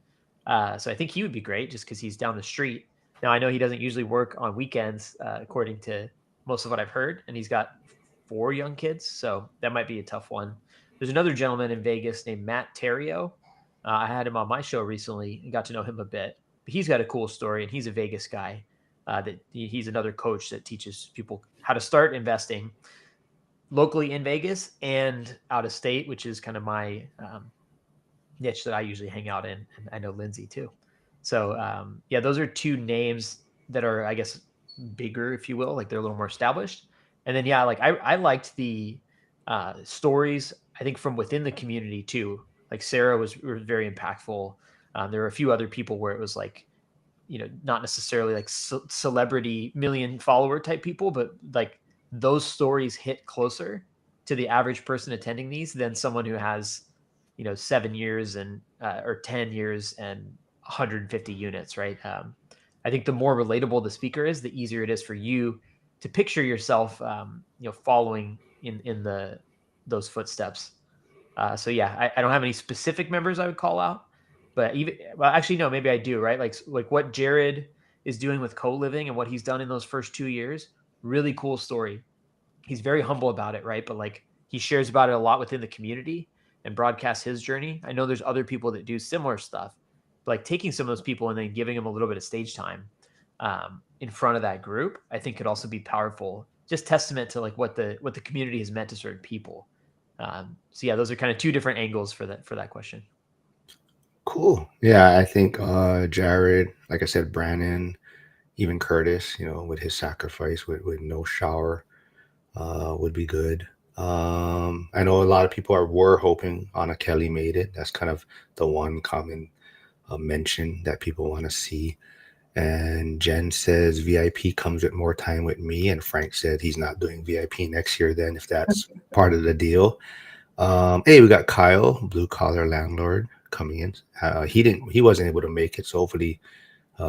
So I think he would be great just because he's down the street. Now, I know he doesn't usually work on weekends, according to most of what I've heard, and he's got 4 young kids, so that might be a tough one. There's another gentleman in Vegas named Matt Terrio. I had him on my show recently and got to know him a bit. But he's got a cool story, and he's a Vegas guy. He's another coach that teaches people how to start investing locally in Vegas and out of state, which is kind of my niche that I usually hang out in, and I know Lindsay too. So yeah, those are 2 names that are, I guess, bigger, if you will, like they're a little more established. And then yeah, like I liked the stories, I think, from within the community too. Like Sarah was very impactful. There were a few other people where it was like, not necessarily like celebrity million follower type people, but like those stories hit closer to the average person attending these than someone who has 7 years and or 10 years and 150 units, right? I think the more relatable the speaker is, the easier it is for you to picture yourself following in those footsteps. So yeah, I don't have any specific members I would call out, but actually no, maybe I do, right? Like what Jared is doing with co-living and what he's done in those first 2 years, really cool story. He's very humble about it, right? But like he shares about it a lot within the community and broadcasts his journey. I know there's other people that do similar stuff, but like taking some of those people and then giving them a little bit of stage time in front of that group, I think could also be powerful. Just testament to like what the community has meant to certain people. So yeah, those are kind of 2 different angles for that question. Cool. Yeah, I think Jared, like I said, Brandon, even Curtis, with his sacrifice with no shower, would be good. I know a lot of people were hoping Anna Kelly made it. That's kind of the one common mention that people want to see. And Jen says VIP comes with more time with me. And Frank said he's not doing VIP next year then, if that's part of the deal. Hey, we got Kyle, blue collar landlord, coming in. He wasn't able to make it, so hopefully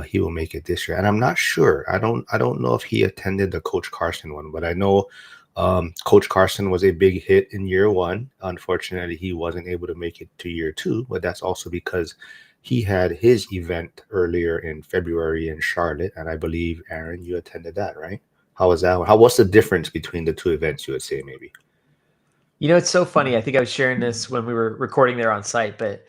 he will make it this year. And I'm not sure. I don't know if he attended the Coach Carson one, but I know Coach Carson was a big hit in year 1. Unfortunately, he wasn't able to make it to year 2, but that's also because he had his event earlier in February in Charlotte, and I believe, Aaron, you attended that, right? How was that? What's the difference between the 2 events, you would say, maybe? It's so funny. I think I was sharing this when we were recording there on site, but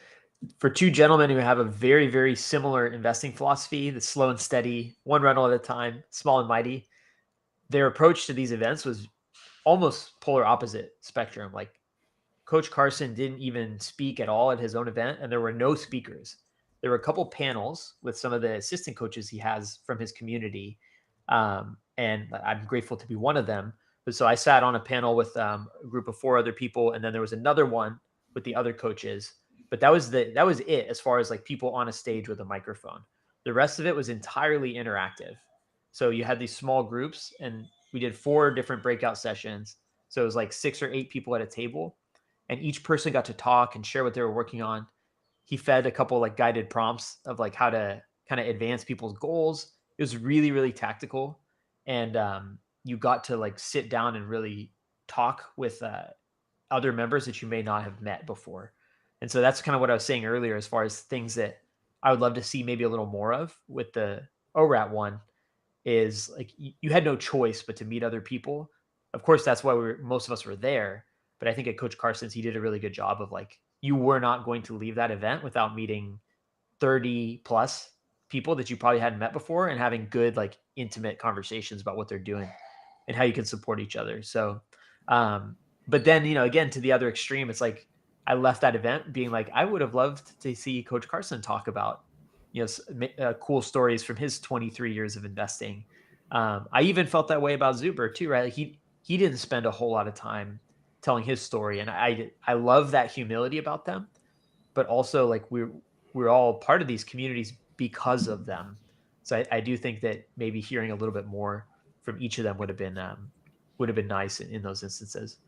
for 2 gentlemen who have a very, very similar investing philosophy, the slow and steady, one rental at a time, small and mighty, their approach to these events was almost polar opposite spectrum. Like Coach Carson didn't even speak at all at his own event, and there were no speakers. There were a couple panels with some of the assistant coaches he has from his community, and I'm grateful to be one of them. But so I sat on a panel with a group of 4 other people, and then there was another one with the other coaches. But that was it as far as like people on a stage with a microphone. The rest of it was entirely interactive. So you had these small groups, and we did 4 different breakout sessions. So it was like 6 or 8 people at a table, and each person got to talk and share what they were working on. He fed a couple like guided prompts of like how to kind of advance people's goals. It was really, really tactical. And you got to like sit down and really talk with other members that you may not have met before. And so that's kind of what I was saying earlier, as far as things that I would love to see maybe a little more of with the ORAAT one, is like you had no choice but to meet other people of course, that's why most of us were there. But I think at Coach Carson's, he did a really good job of like, you were not going to leave that event without meeting 30 plus people that you probably hadn't met before and having good, like, intimate conversations about what they're doing and how you can support each other. So, but then, again, to the other extreme, it's like I left that event being like, I would have loved to see Coach Carson talk about, cool stories from his 23 years of investing. I even felt that way about Zuber too, right? Like he didn't spend a whole lot of time telling his story, and I love that humility about them, but also like we're all part of these communities because of them. So I do think that maybe hearing a little bit more from each of them would have been nice in those instances.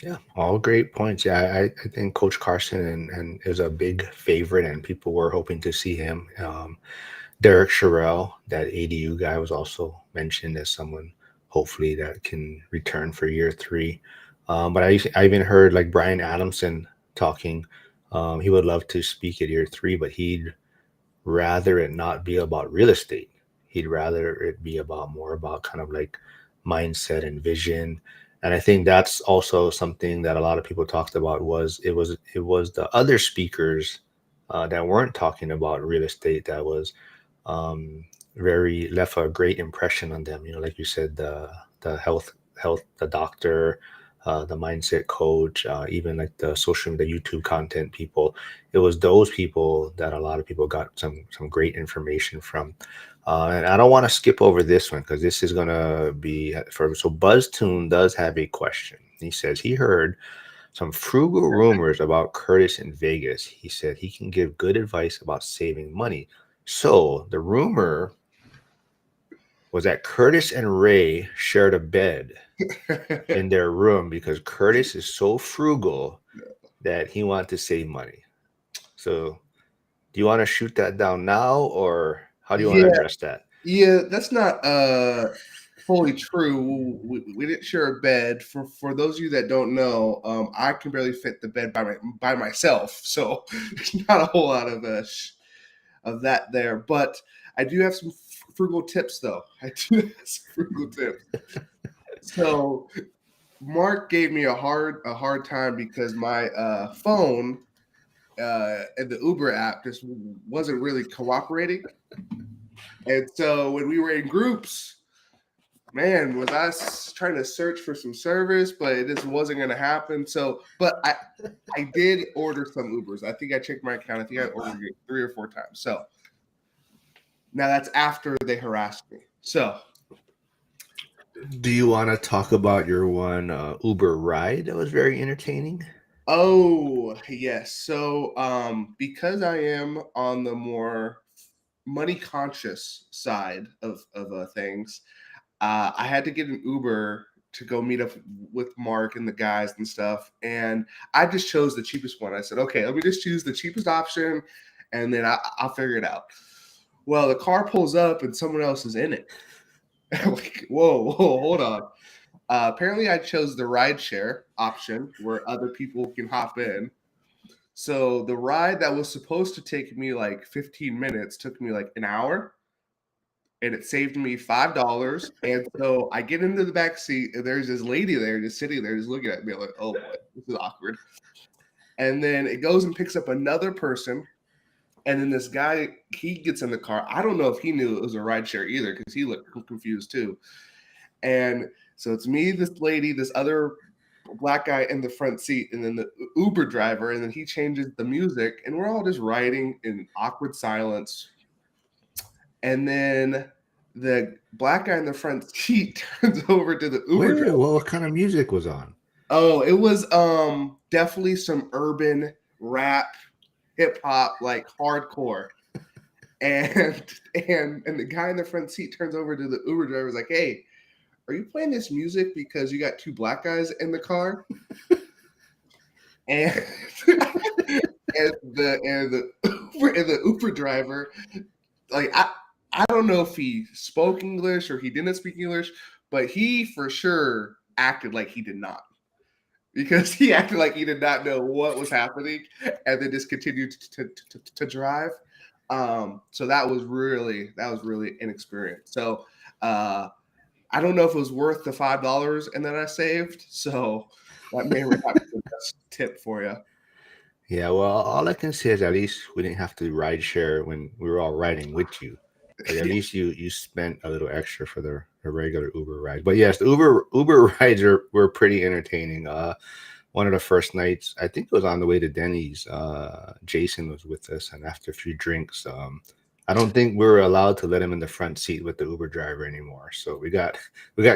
Yeah, all great points. Yeah, I think Coach Carson and is a big favorite, and people were hoping to see him. Derek Sherrill, that ADU guy, was also mentioned as someone hopefully that can return for year 3. But I even heard like Brian Adamson talking. He would love to speak at year 3, but he'd rather it not be about real estate. He'd rather it be about more about kind of like mindset and vision. And I think that's also something that a lot of people talked about was it was the other speakers that weren't talking about real estate that was um, very left a great impression on them. Like you said, the health, the doctor, the mindset coach, even like the social, the YouTube content people. It was those people that a lot of people got some great information from. And I don't want to skip over this one because this is gonna be for. So BuzzTune does have a question. He says he heard some frugal rumors about Curtis in Vegas. He said he can give good advice about saving money. So the rumor was that Curtis and Ray shared a bed in their room because Curtis is so frugal that he wanted to save money. So do you want to shoot that down now, or how do you want to Yeah, address that? yeah, that's not fully true. We didn't share a bed. For those of you that don't know, I can barely fit the bed by myself, so there's not a whole lot of that there. But I do have some frugal tips, though. I do have some frugal tips. So Mark gave me a hard time because my phone and the Uber app just wasn't really cooperating. And so when we were in groups, man, was I trying to search for some service, but it just wasn't going to happen. So, but I did order some Ubers. I think I checked my account. I think I ordered it 3 or 4 times. So now that's after they harassed me. So Do you want to talk about your one Uber ride that was very entertaining? oh yes. So because I am on the more money conscious side of things, I had to get an Uber to go meet up with Mark and the guys and stuff. And I just chose the cheapest one. I said, okay, let me just choose the cheapest option and then I'll figure it out. Well, the car pulls up and someone else is in it. I'm like, whoa, hold on. Apparently, I chose the ride share option where other people can hop in. So the ride that was supposed to take me like 15 minutes took me like an hour, and it saved me $5. And so I get into the back seat, and there's this lady there just sitting there, just looking at me like, oh boy, this is awkward. And then it goes and picks up another person. And then this guy, he gets in the car. I don't know if he knew it was a ride share either because he looked confused too. And so it's me, this lady, this other black guy in the front seat, and then the Uber driver. And then he changes the music, and we're all just riding in awkward silence. And then the black guy in the front seat turns over to the Uber Wait, driver. what kind of music was on? Oh, it was definitely some urban rap, hip hop, like hardcore. And and the guy in the front seat turns over to the Uber driver, is like, "Hey, are you playing this music because you got 2 black guys in the car?" And and the Uber driver, like I don't know if he spoke English or he didn't speak English, but he for sure acted like he did not, because he acted like he did not know what was happening, and then just continued to drive. So that was really an experience. So uh, I don't know if it was worth the $5 and that I saved. So that may or not be the best tip for you. Yeah, well, all I can say is at least we didn't have to ride share when we were all riding with you. Like at least you spent a little extra for the regular Uber ride. But yes, the Uber rides were pretty entertaining. One of the first nights, I think it was on the way to Denny's. Jason was with us, and after a few drinks, I don't think we were allowed to let him in the front seat with the Uber driver anymore. So we got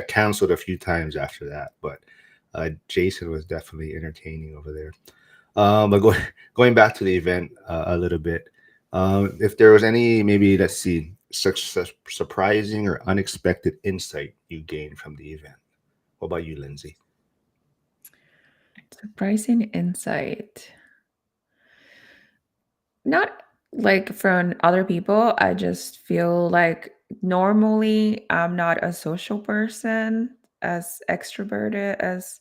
canceled a few times after that. But Jason was definitely entertaining over there. But going back to the event a little bit, if there was any, maybe let's see, such surprising or unexpected insight you gained from the event. What about you, Lindsay? Surprising insight. Not like from other people. I just feel like normally I'm not a social person, as extroverted as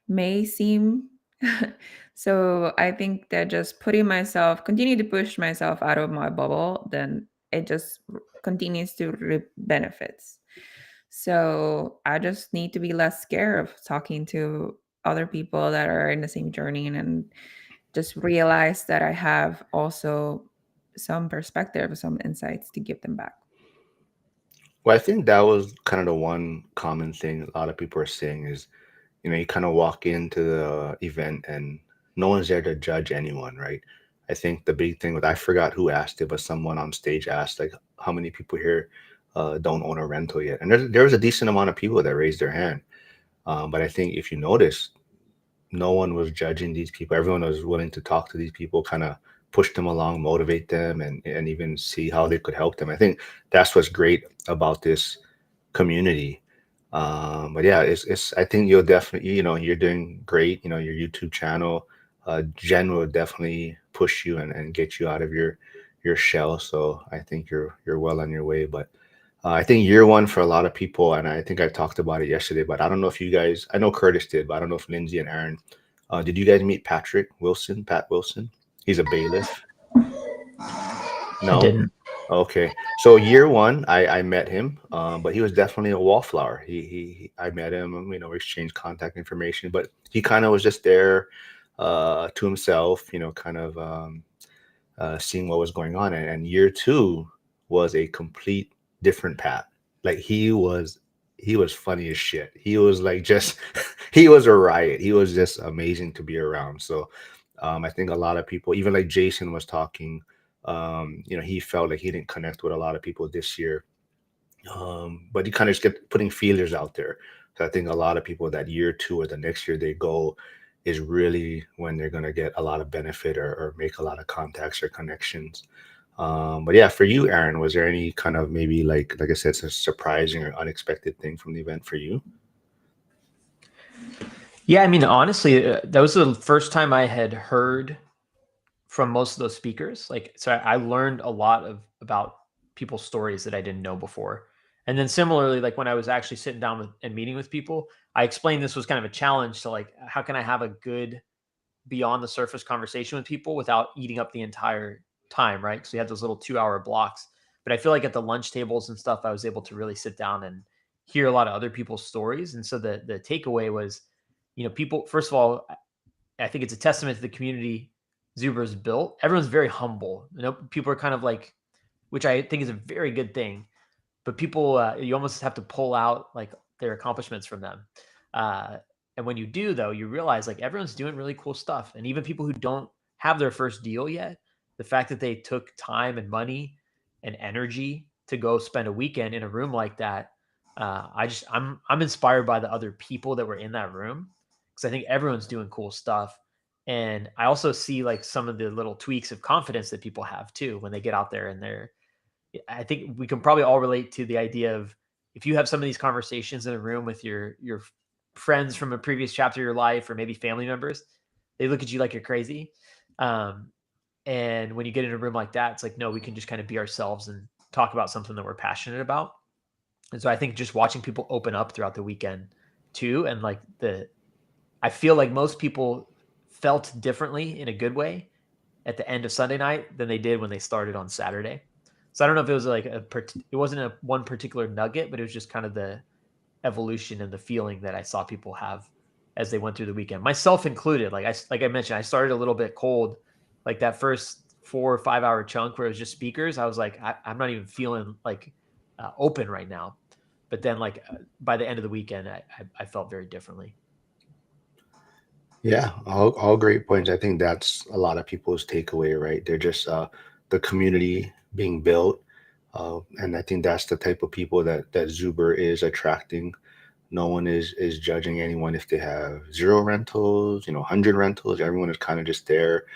may seem. So I think that just continue to push myself out of my bubble, then it just continues to reap benefits. So I just need to be less scared of talking to other people that are in the same journey, and just realize that I have also some perspective, some insights to give them back. Well, I think that was kind of the one common thing a lot of people are saying is, you kind of walk into the event and no one's there to judge anyone, right? I think the big thing with, I forgot who asked it, but someone on stage asked, like, how many people here don't own a rental yet? And there was a decent amount of people that raised their hand. But I think if you notice, no one was judging these people. Everyone was willing to talk to these people, kind of push them along, motivate them, and even see how they could help them. I think that's what's great about this community. But yeah, it's I think you'll definitely, you're doing great. Your YouTube channel, Jen will definitely push you and get you out of your shell. So I think you're well on your way. But I think year one for a lot of people, and I think I talked about it yesterday, but I don't know if you guys, I know Curtis did, but I don't know if Lindsay and Aaron, did you guys meet Pat Wilson? He's a bailiff. I No? didn't. Okay. So year one, I met him, but he was definitely a wallflower. I met him, we exchanged contact information, but he kind of was just there to himself, kind of seeing what was going on. And year two was a complete different path. Like he was funny as shit. He was like just he was a riot. He was just amazing to be around. So I think a lot of people, even like Jason was talking, he felt like he didn't connect with a lot of people this year. But he kind of just kept putting feelers out there. So I think a lot of people that year two or the next year they go is really when they're going to get a lot of benefit or make a lot of contacts or connections. But yeah, for you, Aaron, was there any kind of maybe like I said, it's a surprising or unexpected thing from the event for you? Yeah, I mean, honestly, that was the first time I had heard from most of those speakers. Like, so I learned a lot about people's stories that I didn't know before. And then similarly, like when I was actually sitting down and meeting with people, I explained this was kind of a challenge to like, how can I have a good beyond the surface conversation with people without eating up the entire time, right? Because we had those little 2-hour blocks. But I feel like at the lunch tables and stuff, I was able to really sit down and hear a lot of other people's stories. And so the takeaway was, people, first of all, I think it's a testament to the community Zuber's built. Everyone's very humble. People are kind of like, which I think is a very good thing. But people, you almost have to pull out like their accomplishments from them. Uh, and when you do, though, you realize like everyone's doing really cool stuff. And even people who don't have their first deal yet, the fact that they took time and money and energy to go spend a weekend in a room like that, I'm inspired by the other people that were in that room because I think everyone's doing cool stuff. And I also see like some of the little tweaks of confidence that people have too when they get out there and I think we can probably all relate to the idea of if you have some of these conversations in a room with your friends from a previous chapter of your life or maybe family members, they look at you like you're crazy. Um, and when you get in a room like that, it's like, no, we can just kind of be ourselves and talk about something that we're passionate about. And so I think just watching people open up throughout the weekend too, and like I feel like most people felt differently in a good way at the end of Sunday night than they did when they started on Saturday. So I don't know if it was like it wasn't a one particular nugget, but it was just kind of evolution and the feeling that I saw people have as they went through the weekend, myself included. Like I mentioned, I started a little bit cold, like that first 4 or 5 hour chunk where it was just speakers. I was like, I'm not even feeling like open right now. But then like by the end of the weekend, I felt very differently. Yeah, all great points. I think that's a lot of people's takeaway, right? They're just the community being built, and I think that's the type of people that Zuber is attracting. No one is judging anyone if they have zero rentals, 100 rentals. Everyone is kind of just there,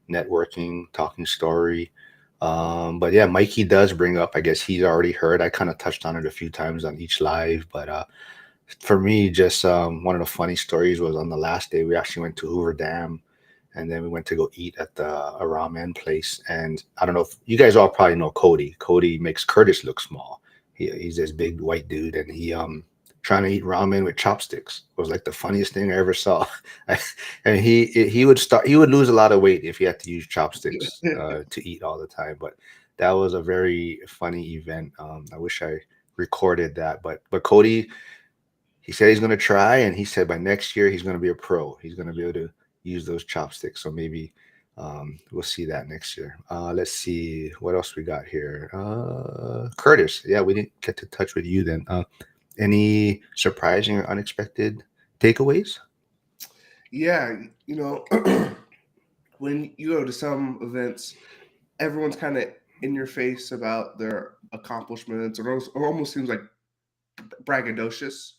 networking, talking story. But yeah, Mikey does bring up. I guess he's already heard. I kind of touched on it a few times on each live, but for me, just one of the funny stories was on the last day we actually went to Hoover Dam, and then we went to go eat at a ramen place. And I don't know if you guys all probably know Cody. Cody makes Curtis look small. He's this big white dude, and he trying to eat ramen with chopsticks was like the funniest thing I ever saw. And he would lose a lot of weight if he had to use chopsticks to eat all the time. But that was a very funny event. I wish I recorded that, but Cody, he said he's going to try, and he said by next year he's going to be a pro. He's going to be able to use those chopsticks. So maybe we'll see that next year. Let's see what else we got here. Curtis, yeah, we didn't get to touch with you then. Any surprising or unexpected takeaways? Yeah, when you go to some events, everyone's kind of in your face about their accomplishments, or almost seems like braggadocious,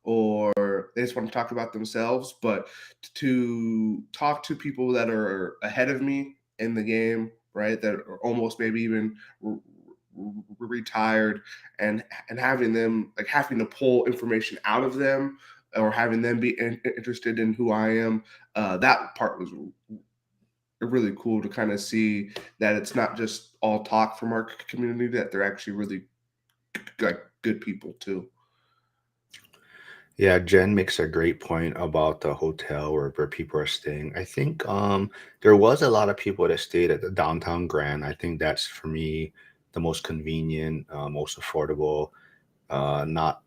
or they just want to talk about themselves. But to talk to people that are ahead of me in the game, right, that are almost maybe even retired, and having them, like, having to pull information out of them, or having them be interested in who I am, that part was really cool to kind of see that it's not just all talk from our community, that they're actually really like good people too. Yeah, Jen makes a great point about the hotel where people are staying. I think there was a lot of people that stayed at the downtown Grand. I think that's for me the most convenient, most affordable, not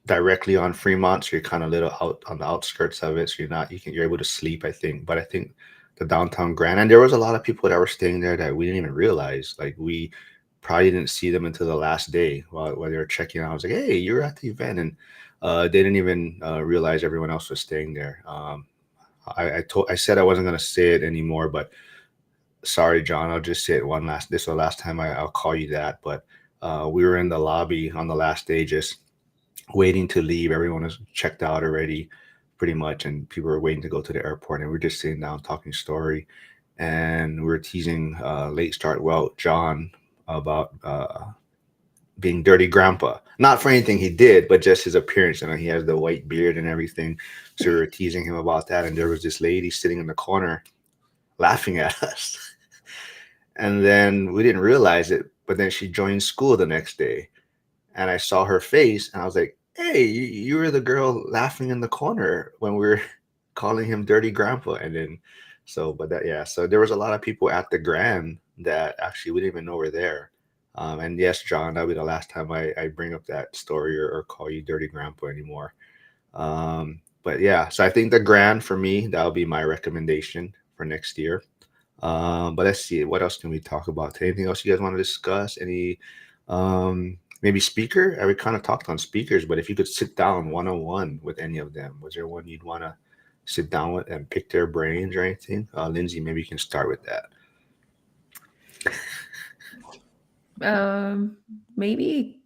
directly on Fremont, so you're kind of a little out on the outskirts of it. So you're able to sleep, I think. But I think the downtown Grand, and there was a lot of people that were staying there that we didn't even realize. Like we probably didn't see them until the last day while they were checking out. I was like, hey, you're at the event, and they didn't even realize everyone else was staying there. I said I wasn't gonna say it anymore, but sorry, John. I'll just say it one last. This is the last time I'll call you that. But we were in the lobby on the last day, just waiting to leave. Everyone was checked out already, pretty much, and people were waiting to go to the airport. And we're just sitting down talking story, and we were teasing late start. Well, John about being dirty grandpa, not for anything he did, but just his appearance. He has the white beard and everything. So we were teasing him about that, and there was this lady sitting in the corner laughing at us. And then we didn't realize it, but then she joined school the next day, and I saw her face, and I was like, "Hey, you were the girl laughing in the corner when we were calling him Dirty Grandpa." And then, but that, yeah. So there was a lot of people at the Grand that actually we didn't even know were there. And yes, John, that'll be the last time I bring up that story or call you Dirty Grandpa anymore. But yeah, so I think the Grand for me, that'll be my recommendation for next year. But let's see, what else can we talk about? Anything else you guys want to discuss? Any maybe speaker? We kind of talked on speakers, but if you could sit down one-on-one with any of them, was there one you'd want to sit down with and pick their brains or anything? Lindsay, maybe you can start with that. Maybe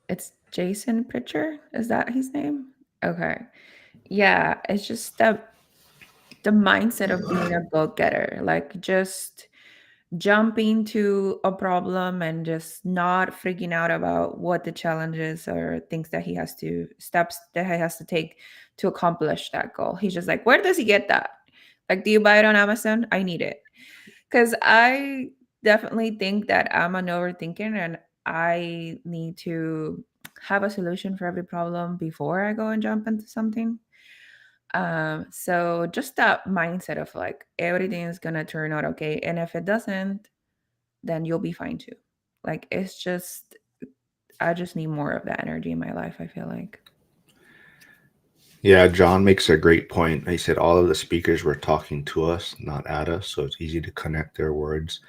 it's Jason Pritchard. Is that his name? Okay. Yeah, it's just the mindset of being a go-getter, like just jump into a problem and just not freaking out about what the challenges or things that steps that he has to take to accomplish that goal. He's just like, where does he get that? Like, do you buy it on Amazon? I need it. Because I definitely think that I'm an overthinker, and I need to have a solution for every problem before I go and jump into something. So just that mindset of like everything is gonna turn out okay. And if it doesn't, then you'll be fine too. Like it's just I just need more of that energy in my life, I feel like. Yeah, John makes a great point. He said all of the speakers were talking to us, not at us, so it's easy to connect their words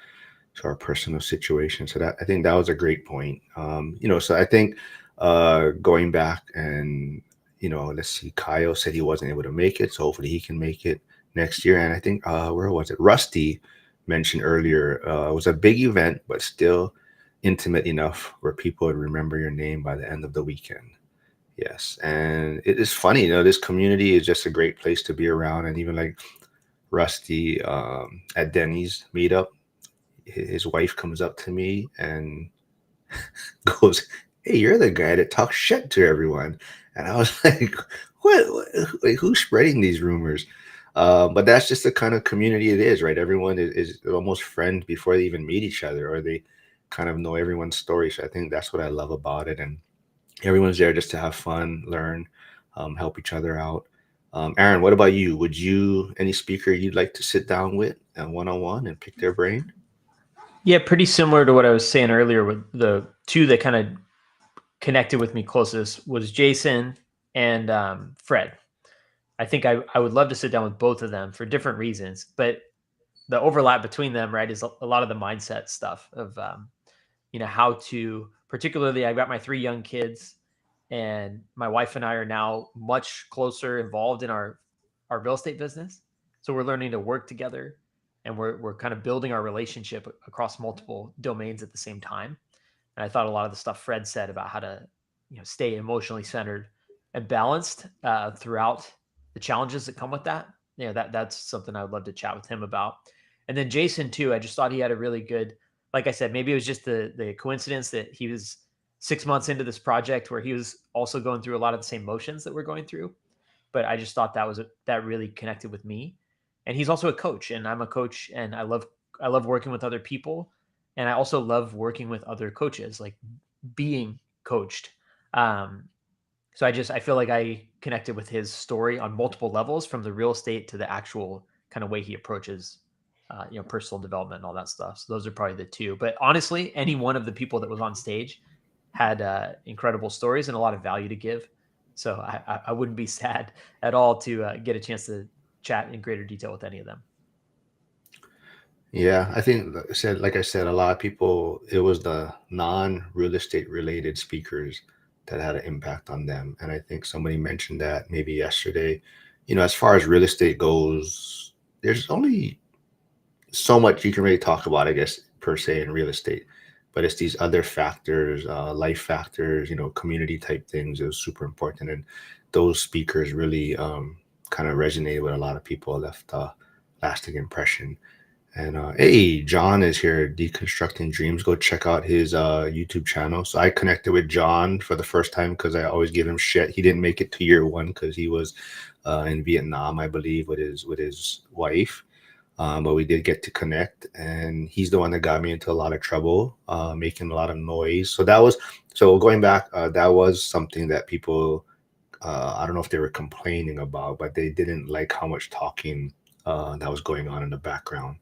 to our personal situation. So that I think that was a great point. So I think going back and let's see, Kyle said he wasn't able to make it, so hopefully he can make it next year. And I think where was it? Rusty mentioned earlier it was a big event, but still intimate enough where people would remember your name by the end of the weekend. Yes, and it is funny, this community is just a great place to be around, and even like Rusty at Denny's meetup, his wife comes up to me and goes, "Hey, you're the guy that talks shit to everyone." And I was like, "What? Like, who's spreading these rumors?" But that's just the kind of community it is, right? Everyone is almost friends before they even meet each other, or they kind of know everyone's story. So I think that's what I love about it, and everyone's there just to have fun, learn, help each other out. Aaron, what about you? Would you any speaker you'd like to sit down with and one on one and pick their brain? Yeah, pretty similar to what I was saying earlier with the two that kind of connected with me closest was Jason and Fred. I think I would love to sit down with both of them for different reasons, but the overlap between them, right, is a lot of the mindset stuff of how to, particularly I've got my 3 young kids, and my wife and I are now much closer involved in our real estate business. So we're learning to work together, and we're kind of building our relationship across multiple domains at the same time. And I thought a lot of the stuff Fred said about how to, stay emotionally centered and balanced throughout the challenges that come with that. That's something I would love to chat with him about. And then Jason too. I just thought he had a really good, like I said, maybe it was just the coincidence that he was 6 months into this project where he was also going through a lot of the same motions that we're going through. But I just thought that really connected with me. And he's also a coach, and I'm a coach, and I love working with other people, and I also love working with other coaches, like being coached. Um, so I feel like I connected with his story on multiple levels, from the real estate to the actual kind of way he approaches, personal development and all that stuff. So those are probably the two. But honestly, any one of the people that was on stage had incredible stories and a lot of value to give. So I wouldn't be sad at all to get a chance to chat in greater detail with any of them. Yeah, I think like I said, a lot of people, it was the non-real estate related speakers that had an impact on them. And I think somebody mentioned that maybe yesterday. As far as real estate goes, there's only so much you can really talk about, I guess, per se in real estate. But it's these other factors, life factors, community type things. It was super important, and those speakers really kind of resonated with a lot of people, left a lasting impression. And hey, John is here, Deconstructing Dreams. Go check out his YouTube channel. So I connected with John for the first time because I always give him shit. He didn't make it to year 1 because he was in Vietnam, I believe, with his wife. But we did get to connect, and he's the one that got me into a lot of trouble, making a lot of noise. So going back, that was something that people, I don't know if they were complaining about, but they didn't like how much talking that was going on in the background.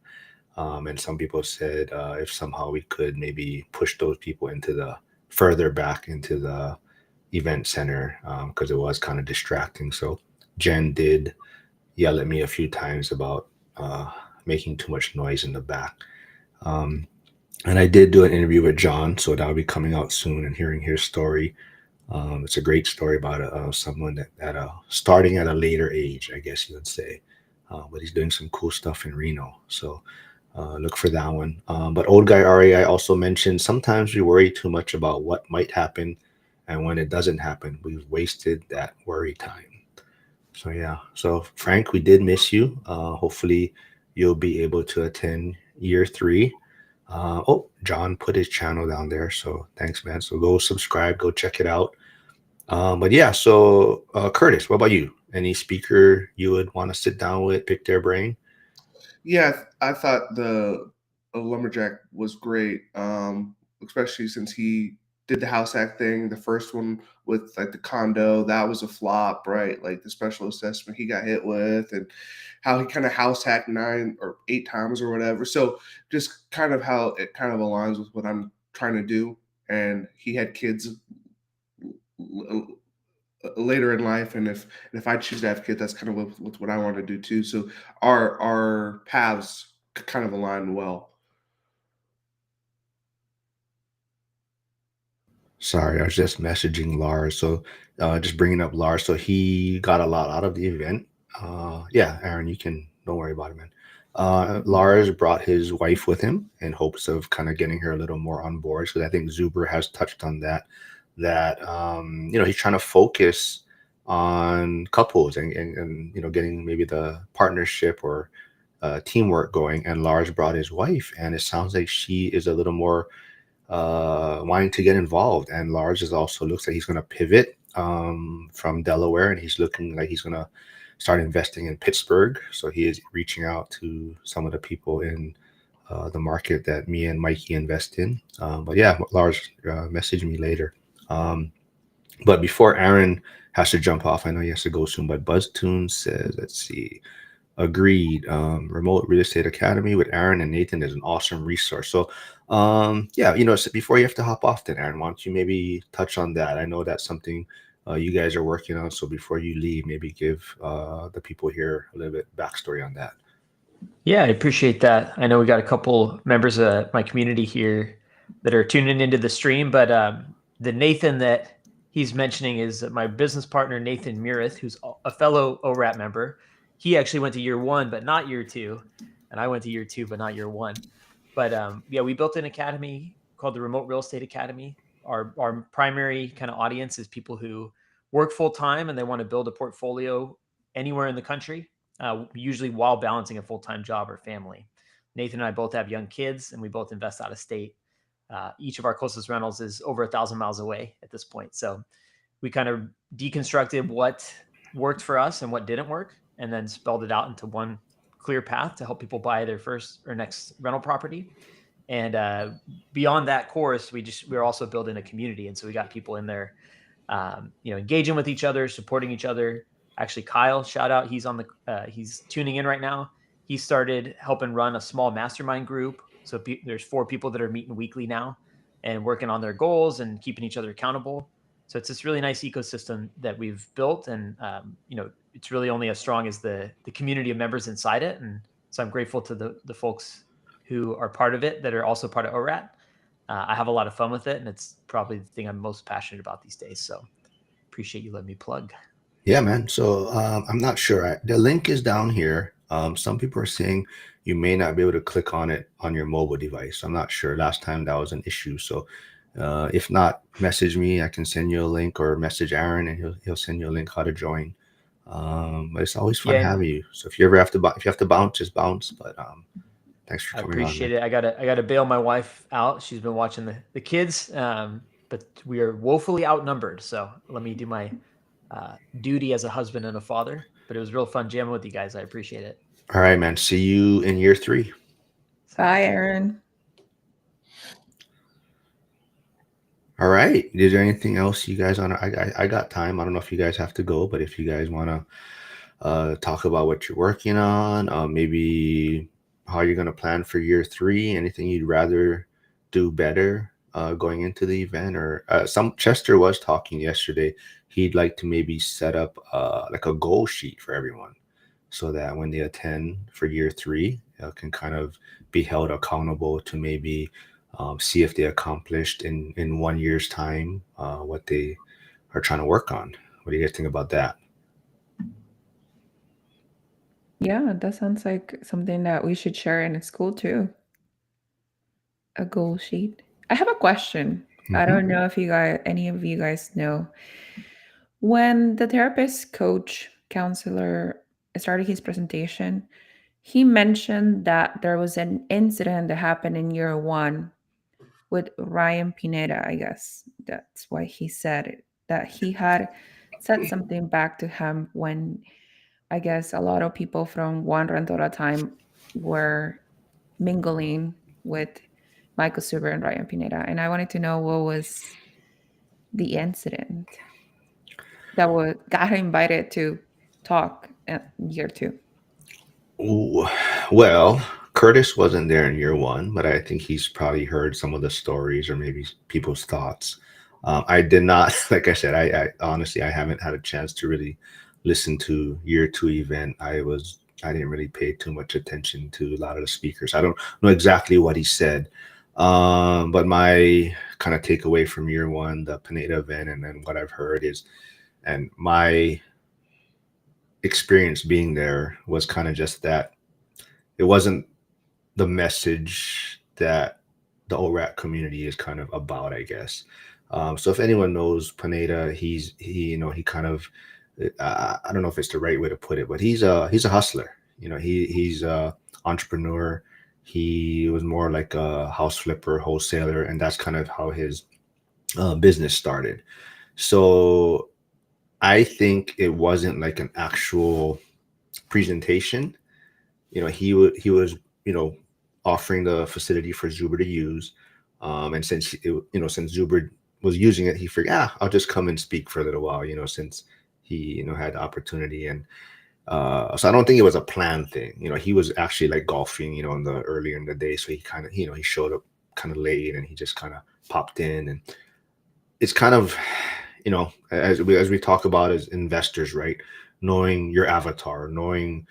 And some people said if somehow we could maybe push those people into the further back into the event center because it was kind of distracting. So Jen did yell at me a few times about uh, making too much noise in the back. Um, and I did do an interview with John, so that'll be coming out soon and hearing his story. It's a great story about someone that starting at a later age, I guess you would say, but he's doing some cool stuff in Reno. So look for that one. But old guy RAI also mentioned sometimes we worry too much about what might happen, and when it doesn't happen, we've wasted that worry time. So yeah. So Frank, we did miss you. Hopefully, you'll be able to attend year 3. Oh, John put his channel down there. So thanks, man. So go subscribe, go check it out. But yeah. So Curtis, what about you? Any speaker you would want to sit down with, pick their brain? Yeah, I thought the lumberjack was great, especially since he did the house hack thing. The first one with like the condo, that was a flop, right? Like the special assessment he got hit with, and how he kind of house hacked 9 or 8 times or whatever. So just kind of how it kind of aligns with what I'm trying to do. and he had kids later in life, and if I choose to have kids, that's kind of what I want to do too. So our paths kind of align well. Sorry, I was just messaging Lars. So, just bringing up Lars. So he got a lot out of the event. Yeah, Aaron, you can don't worry about it, man. Lars brought his wife with him in hopes of kind of getting her a little more on board. So I think Zuber has touched on that. That he's trying to focus on couples and getting maybe the partnership or teamwork going. And Lars brought his wife, and it sounds like she is a little more wanting to get involved. And Lars is also looks like he's going to pivot from Delaware, and he's looking like he's going to start investing in Pittsburgh. So he is reaching out to some of the people in the market that me and Mikey invest in. But yeah, Lars messaged me later. But before Aaron has to jump off, I know he has to go soon. But BuzzTune says, let's see. Agreed. Remote Real Estate Academy with Aaron and Nathan is an awesome resource. So, yeah, so before you have to hop off, then Aaron, why don't you maybe touch on that? I know that's something you guys are working on. So before you leave, maybe give the people here a little bit backstory on that. Yeah, I appreciate that. I know we got a couple members of my community here that are tuning into the stream, but the Nathan that he's mentioning is my business partner, Nathan Murith, who's a fellow ORAAT member. He actually went to year 1, but not year 2. And I went to year 2, but not year 1. But yeah, we built an academy called the Remote Real Estate Academy. Our primary kind of audience is people who work full time and they want to build a portfolio anywhere in the country, usually while balancing a full-time job or family. Nathan and I both have young kids, and we both invest out of state. Each of our closest rentals is over 1,000 miles away at this point. So we kind of deconstructed what worked for us and what didn't work, and then spelled it out into one clear path to help people buy their first or next rental property. And beyond that course, we're also building a community. And so we got people in there, engaging with each other, supporting each other. Actually, Kyle, shout out. He's tuning in right now. He started helping run a small mastermind group. So there's 4 people that are meeting weekly now and working on their goals and keeping each other accountable. So it's this really nice ecosystem that we've built. And, it's really only as strong as the community of members inside it. And so I'm grateful to the folks who are part of it that are also part of ORAAT. I have a lot of fun with it, and it's probably the thing I'm most passionate about these days. So appreciate you letting me plug. Yeah, man. So I'm not sure. The link is down here. Some people are saying you may not be able to click on it on your mobile device. I'm not sure. Last time that was an issue. So if not, message me. I can send you a link, or message Aaron, and he'll send you a link how to join. But it's always fun having you. So if you ever have to bounce, just bounce. But thanks for I coming appreciate on. it. I gotta bail my wife out. She's been watching the kids, but we are woefully outnumbered. So let me do my duty as a husband and a father. But it was real fun jamming with you guys. I appreciate it. All right, man. See you in year 3. Bye, Aaron. All right. Is there anything else you guys want to? I got time. I don't know if you guys have to go, but if you guys want to talk about what you're working on, maybe how you're going to plan for year 3, anything you'd rather do better going into the event, or some Chester was talking yesterday. He'd like to maybe set up like a goal sheet for everyone, so that when they attend for year 3, can kind of be held accountable to maybe see if they accomplished in 1 year's time what they are trying to work on. What do you guys think about that? Yeah, that sounds like something that we should share in school too. A goal sheet. I have a question. I don't know if any of you guys know. When the therapist, coach, counselor started his presentation, he mentioned that there was an incident that happened in year 1 with Ryan Pineda, I guess. That's why he said it. That he had said something back to him when, I guess, a lot of people from one rental at a time were mingling with Michael Suber and Ryan Pineda. And I wanted to know what was the incident that got him invited to talk at year 2. Ooh, well, Curtis wasn't there in year one, but I think he's probably heard some of the stories or maybe people's thoughts. I did not, like I said, I honestly I haven't had a chance to really listen to year two event. I didn't really pay too much attention to a lot of the speakers. I don't know exactly what he said, but my kind of takeaway from year one, the Pineda event, and then what I've heard is, and my experience being there was kind of just that it wasn't the message that the ORAT community is kind of about, I guess. So if anyone knows Pineda, he kind of, I don't know if it's the right way to put it, but he's a hustler. He's a entrepreneur. He was more like a house flipper, wholesaler, and that's kind of how his business started. So I think it wasn't like an actual presentation. He was offering the facility for Zuber to use, and since Zuber was using it, he figured, I'll just come and speak for a little while, since he had the opportunity. And so I don't think it was a planned thing. He was actually like golfing, in the earlier in the day, so he kind of he showed up kind of late, and he just kind of popped in. And it's kind of, as we talk about as investors, right? Knowing your avatar, knowing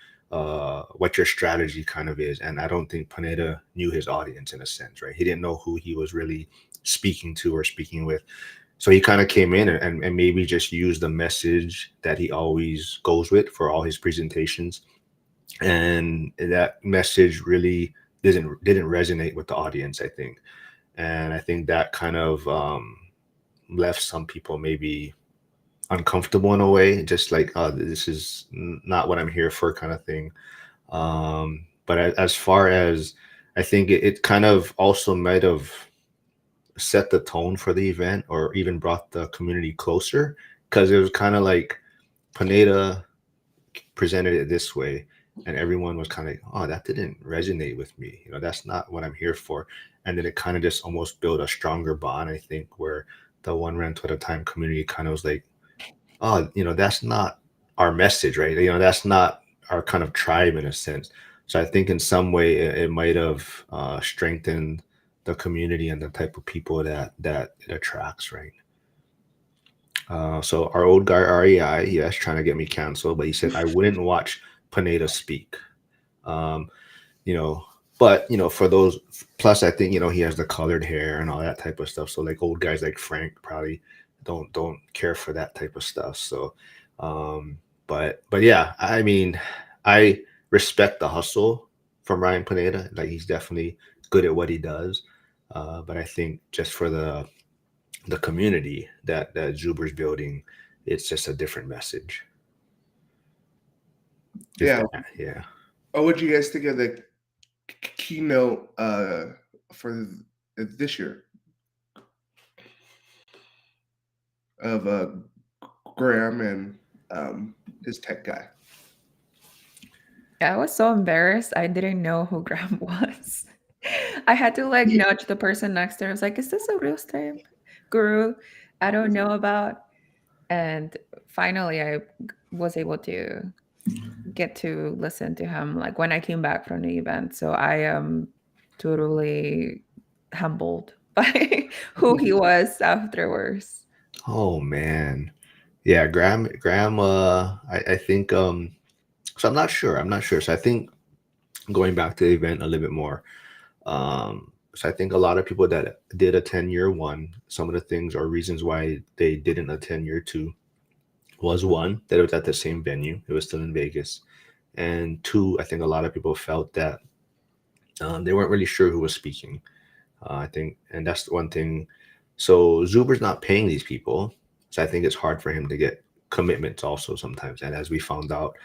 what your strategy kind of is. And I don't think Pineda knew his audience in a sense, right? He didn't know who he was really speaking to or speaking with. So he kind of came in and maybe just used the message that he always goes with for all his presentations. And that message really didn't resonate with the audience, I think. And I think that kind of left some people maybe uncomfortable in a way, just like, this is not what I'm here for, kind of thing. But as far as, I think it kind of also might have set the tone for the event, or even brought the community closer, because it was kind of like Pineda presented it this way, and everyone was kind of like, oh, that didn't resonate with me. That's not what I'm here for. And then it kind of just almost built a stronger bond, I think, where the one rental at a time community kind of was like, oh, that's not our message, right? That's not our kind of tribe in a sense. So I think in some way it might have strengthened the community and the type of people that it attracts, right? So our old guy REI, yes, trying to get me canceled, but he said I wouldn't watch Pineda speak. Um, but for those, plus I think he has the colored hair and all that type of stuff. So like old guys like Frank probably don't care for that type of stuff. So but yeah, I mean, I respect the hustle from Ryan Pineda. Like, he's definitely good at what he does. But I think just for the community that Zuber's building, it's just a different message. Yeah. Yeah. Oh, what do you guys think of the keynote for this year of Graham and his tech guy? I was so embarrassed. I didn't know who Graham was. I had to like nudge the person next to her. I was like, is this a real estate guru I don't know about? And finally I was able to get to listen to him like when I came back from the event. So I am totally humbled by who he was afterwards. Oh man. Yeah, Graham, I think so I'm not sure. So I think, going back to the event a little bit more, so I think a lot of people that did attend year one, some of the things or reasons why they didn't attend year two was, one, that it was at the same venue, it was still in Vegas, and two, I think a lot of people felt that they weren't really sure who was speaking. I think, and that's one thing. So Zuber's not paying these people, so I think it's hard for him to get commitments also sometimes. And as we found out,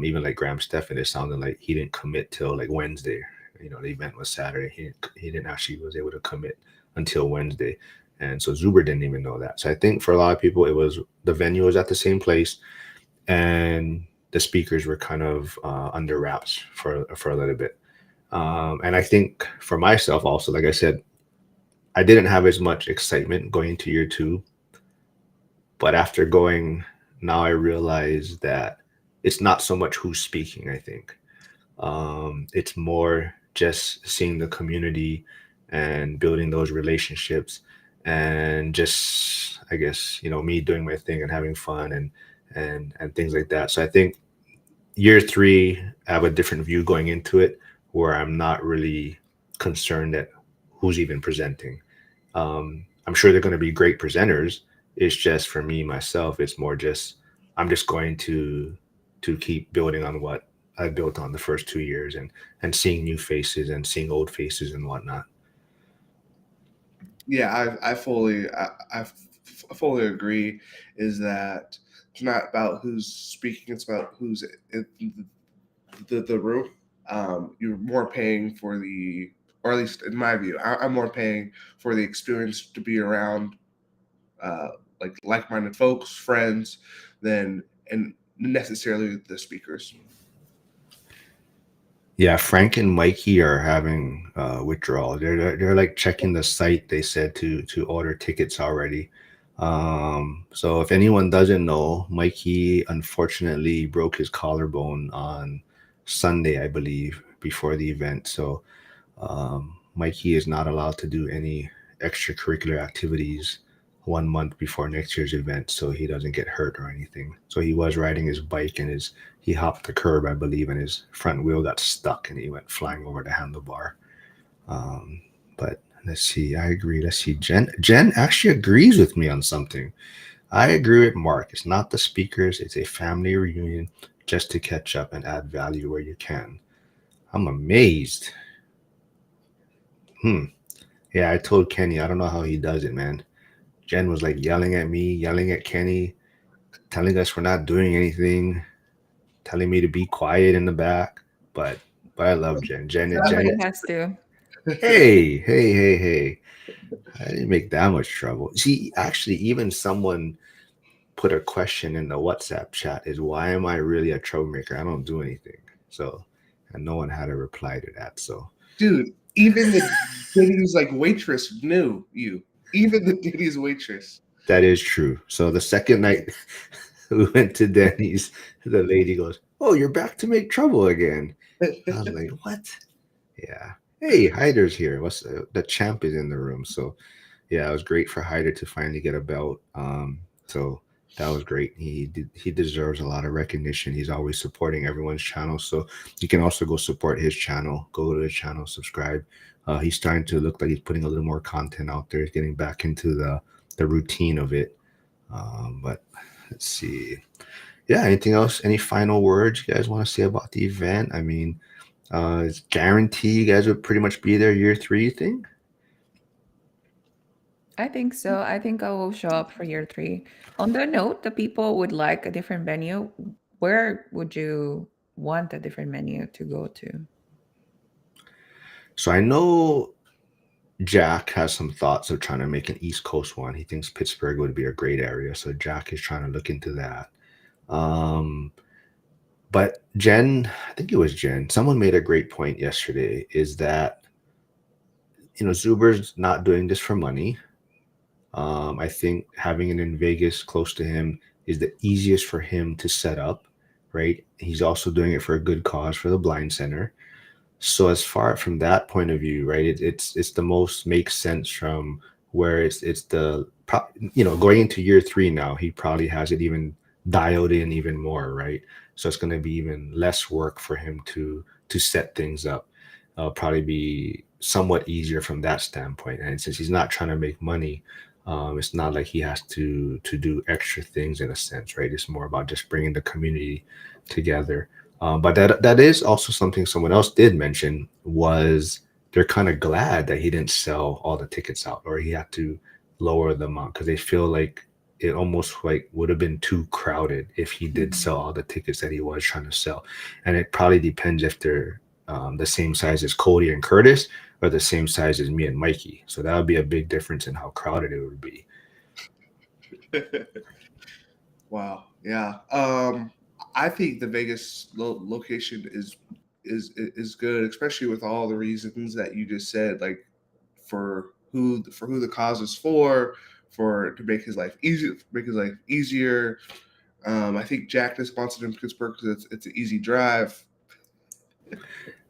even like Graham Stephan, it sounded like he didn't commit till like Wednesday. The event was Saturday. He didn't actually was able to commit until Wednesday, and so Zuber didn't even know that. So I think for a lot of people, it was the venue was at the same place, and the speakers were kind of under wraps for a little bit. And I think for myself also, like I said, I didn't have as much excitement going into year two, but after going, now I realize that it's not so much who's speaking. I think it's more just seeing the community and building those relationships, and just, I guess, me doing my thing and having fun and things like that. So I think year three, I have a different view going into it, where I'm not really concerned at who's even presenting. I'm sure they're going to be great presenters. It's just for me myself, it's more just I'm just going to keep building on what I built on the first 2 years, and seeing new faces and seeing old faces and whatnot. Yeah, I fully agree. Is that it's not about who's speaking; it's about who's in the room. You're more paying for the, or at least in my view, I'm more paying for the experience to be around uh, like-minded folks, friends, than and necessarily the speakers. Yeah, Frank and Mikey are having withdrawal. They're like checking the site. They said to order tickets already. So if anyone doesn't know, Mikey unfortunately broke his collarbone on Sunday, I believe, before the event. So Mikey is not allowed to do any extracurricular activities 1 month before next year's event, so he doesn't get hurt or anything. So he was riding his bike, and he hopped the curb, I believe, and his front wheel got stuck, and he went flying over the handlebar. Um, but let's see, I agree. Let's see, Jen actually agrees with me on something. I agree with Mark. It's not the speakers; it's a family reunion just to catch up and add value where you can. I'm amazed. Hmm. Yeah, I told Kenny, I don't know how he does it, man. Jen was like yelling at me, yelling at Kenny, telling us we're not doing anything, telling me to be quiet in the back. But I love Jen. Jen. Somebody has to. Hey. I didn't make that much trouble. See, actually, even someone put a question in the WhatsApp chat: is why am I really a troublemaker? I don't do anything. So, and no one had a reply to that. So, Dude, even the Diddy's waitress knew you. Even the Diddy's waitress. that is true. So the second night we went to Denny's, the lady goes, "Oh, you're back to make trouble again." I was like, "What?" Yeah. Hey, Hyder's here. What's the champ is in the room? So yeah, it was great for Hyder to finally get a belt. So that was great. He deserves a lot of recognition. He's always supporting everyone's channel. So you can also go support his channel. Go to his channel, subscribe. He's starting to look like he's putting a little more content out there. He's getting back into the routine of it. But let's see. Yeah, anything else? Any final words you guys want to say about the event? I mean, it's guarantee you guys would pretty much be there year three, you think? I think so. I think I will show up for year three. On that note, the people would like a different venue. Where would you want a different menu to go to? So I know Jack has some thoughts of trying to make an East Coast one. He thinks Pittsburgh would be a great area. So Jack is trying to look into that. Um, but Jen, I think it was Jen, someone made a great point yesterday, is that, Zuber's not doing this for money. I think having it in Vegas close to him is the easiest for him to set up, right? He's also doing it for a good cause for the blind center. So as far from that point of view, right, it's the most makes sense from where it's going into year three now, he probably has it even dialed in even more, right? So it's going to be even less work for him to set things up. Probably be somewhat easier from that standpoint. And since he's not trying to make money, it's not like he has to do extra things in a sense, right? It's more about just bringing the community together. But that is also something someone else did mention, was they're kind of glad that he didn't sell all the tickets out, or he had to lower the amount, because they feel like it almost like would have been too crowded if he did sell all the tickets that he was trying to sell. And it probably depends if they're the same size as Cody and Curtis, or the same size as me and Mikey. So that would be a big difference in how crowded it would be. Wow. Yeah. I think the Vegas location is good, especially with all the reasons that you just said, like for who the cause is for to make his life easier. I think Jack just wants it in Pittsburgh because it's an easy drive.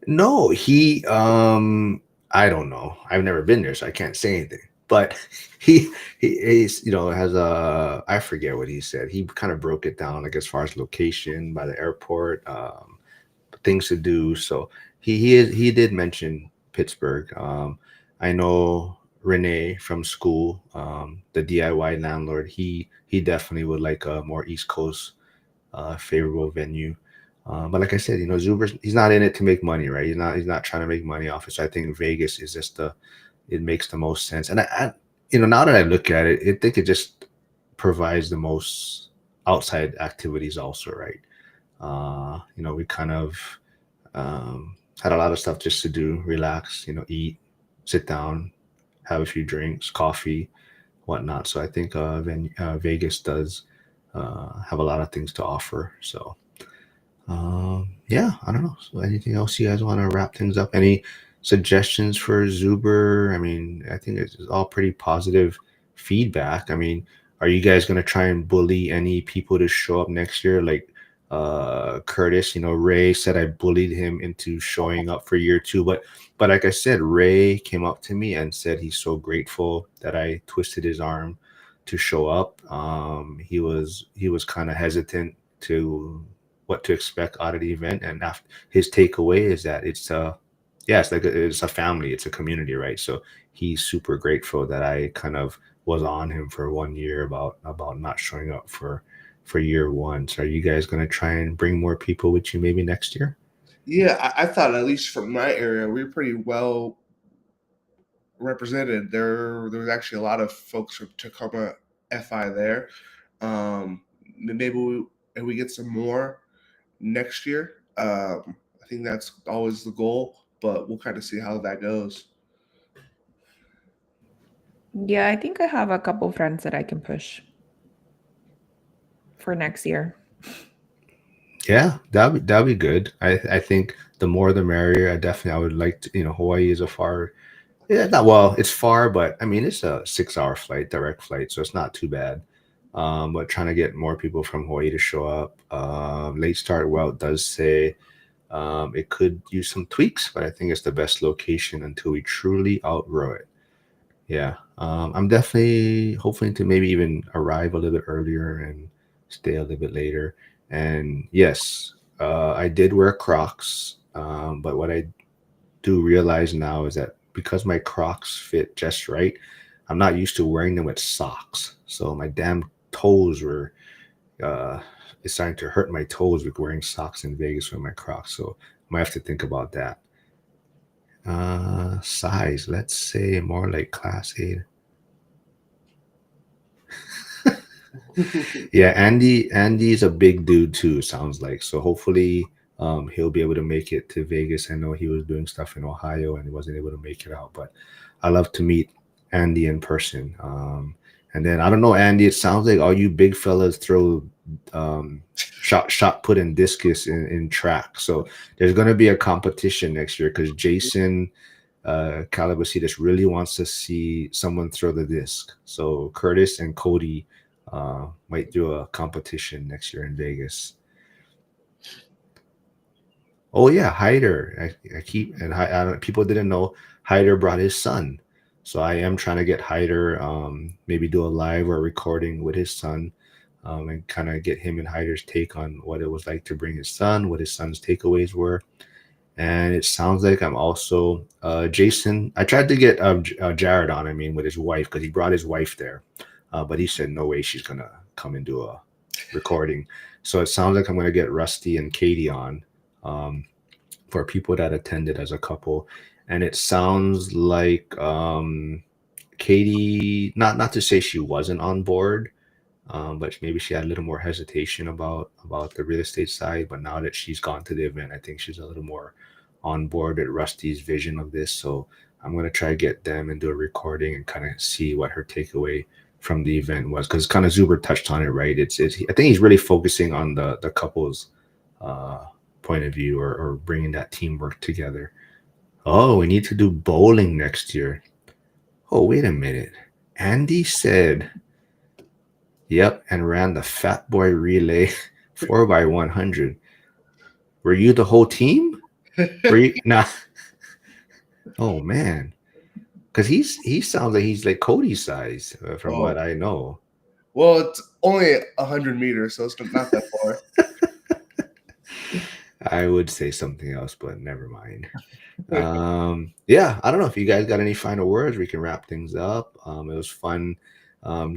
No, I don't know. I've never been there, so I can't say anything. But he's has a, I forget what he said. He kind of broke it down like as far as location by the airport, things to do. So he did mention Pittsburgh. I know Renee from school, the DIY landlord. He definitely would like a more East Coast favorable venue. But like I said, Zuber's he's not in it to make money, right? He's not trying to make money off it. So I think Vegas is just it makes the most sense. And now that I look at it, I think it just provides the most outside activities also, right? We kind of had a lot of stuff just to do, relax, eat, sit down, have a few drinks, coffee, whatnot. So I think Vegas does have a lot of things to offer. So yeah, I don't know. So anything else you guys want to wrap things up? Any suggestions for Zuber? I mean, I think it's all pretty positive feedback. I mean, are you guys gonna try and bully any people to show up next year? Like Curtis, Ray said I bullied him into showing up for year two, but like I said, Ray came up to me and said he's so grateful that I twisted his arm to show up. He was kind of hesitant to what to expect out of the event, and after his takeaway is that it's a family, it's a community, right? So he's super grateful that I kind of was on him for 1 year about not showing up for year one. So are you guys going to try and bring more people with you maybe next year? Yeah, I thought at least from my area, we were pretty well represented. There was actually a lot of folks from Tacoma FI there. Maybe if we get some more next year. I think that's always the goal, but we'll kind of see how that goes. Yeah, I think I have a couple friends that I can push for next year. Yeah, that'd be good. I think the more the merrier. I would like to. Hawaii is a far. Yeah, not well. It's far, but I mean it's a 6 hour flight, direct flight, so it's not too bad. But trying to get more people from Hawaii to show up. Late start well does say it could use some tweaks, but I think it's the best location until we truly outgrow it. Yeah, I'm definitely hoping to maybe even arrive a little bit earlier and stay a little bit later. And yes, I did wear Crocs, but what I do realize now is that because my Crocs fit just right, I'm not used to wearing them with socks. So my damn toes were uh, it's starting to hurt my toes with wearing socks in Vegas with my Crocs. So I might have to think about that. Size, let's say more like class 8. Yeah, Andy's a big dude too, sounds like. So hopefully he'll be able to make it to Vegas. I know he was doing stuff in Ohio and he wasn't able to make it out, but I love to meet Andy in person. And then I don't know, Andy, it sounds like all you big fellas throw shot put and discus in track. So there's gonna be a competition next year because Jason Calabasitas really wants to see someone throw the disc. So Curtis and Cody might do a competition next year in Vegas. Oh yeah, Hyder. I keep and people didn't know Hyder brought his son, so I am trying to get Hyder maybe do a live or recording with his son, and kind of get him and Hyder's take on what it was like to bring his son, what his son's takeaways were. And it sounds like I'm also Jason. I tried to get Jared on. I mean, with his wife because he brought his wife there, but he said no way she's gonna come and do a recording. So it sounds like I'm gonna get Rusty and Katie on for people that attended as a couple, and it sounds like Katie. Not to say she wasn't on board, but maybe she had a little more hesitation about the real estate side. But now that she's gone to the event, I think she's a little more on board with Rusty's vision of this. So I'm gonna try to get them and do a recording and kind of see what her takeaway from the event was, because kind of Zuber touched on it, right? It's I think he's really focusing on the couple's uh, point of view, or bringing that teamwork together. Oh, we need to do bowling next year. Oh, wait a minute. Andy said yep, and ran the Fat Boy Relay 4x100. Were you the whole team? Nah. Oh man, because he sounds like he's like Cody's size from what I know. Well, it's only 100 meters, so it's not that far. I would say something else, but never mind. Yeah, I don't know if you guys got any final words. We can wrap things up. It was fun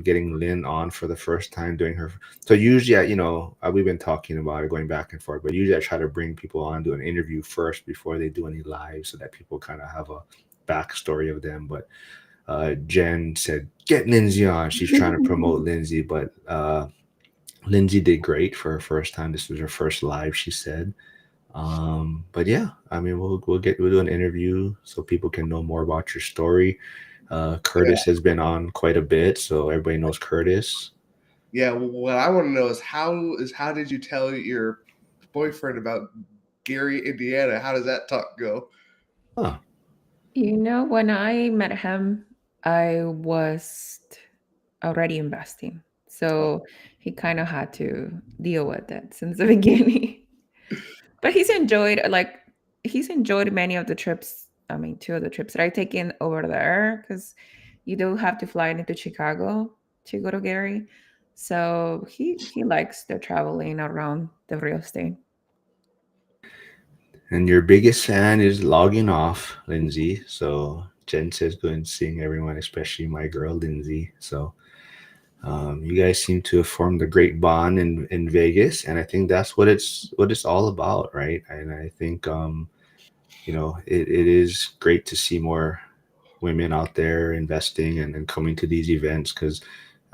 getting Lynn on for the first time doing her. So usually, we've been talking about it, going back and forth, but usually I try to bring people on, do an interview first before they do any live, so that people kind of have a backstory of them. But Jen said, get Lindsay on. She's trying to promote Lindsay, but Lindsay did great for her first time. This was her first live, she said. But yeah, I mean, we'll do an interview so people can know more about your story. Curtis has been on quite a bit, so everybody knows Curtis. Yeah, what I want to know is how did you tell your boyfriend about Gary, Indiana? How does that talk go? Huh. When I met him, I was already investing. So he kind of had to deal with it since the beginning. But he's enjoyed many of the trips. I mean, two of the trips that I've taken over there because you do have to fly into Chicago to go to Gary. So he likes the traveling around the real estate. And your biggest fan is logging off, Lindsay. So Jen says go and sing everyone, especially my girl Lindsay. So you guys seem to have formed a great bond in Vegas, and I think that's what it's all about, right? And I think it is great to see more women out there investing and coming to these events because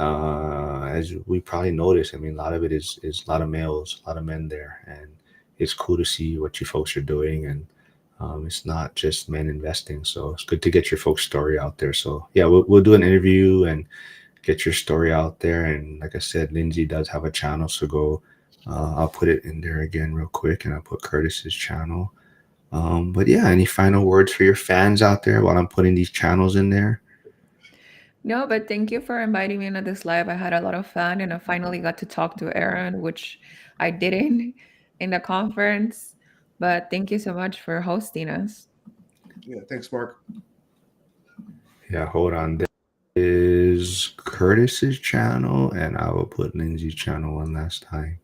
as we probably noticed, I mean, a lot of it is a lot of males, a lot of men there, and it's cool to see what you folks are doing, and it's not just men investing. So it's good to get your folks' story out there. So yeah, we'll do an interview and get your story out there. And like I said, Lindsay does have a channel, so go. I'll put it in there again real quick, and I'll put Curtis's channel. But yeah, any final words for your fans out there while I'm putting these channels in there? No, but thank you for inviting me into this live. I had a lot of fun and I finally got to talk to Aaron, which I didn't in the conference. But thank you so much for hosting us. Yeah, thanks, Mark. Yeah, hold on. This is Curtis's channel, and I will put Lindsay's channel one last time.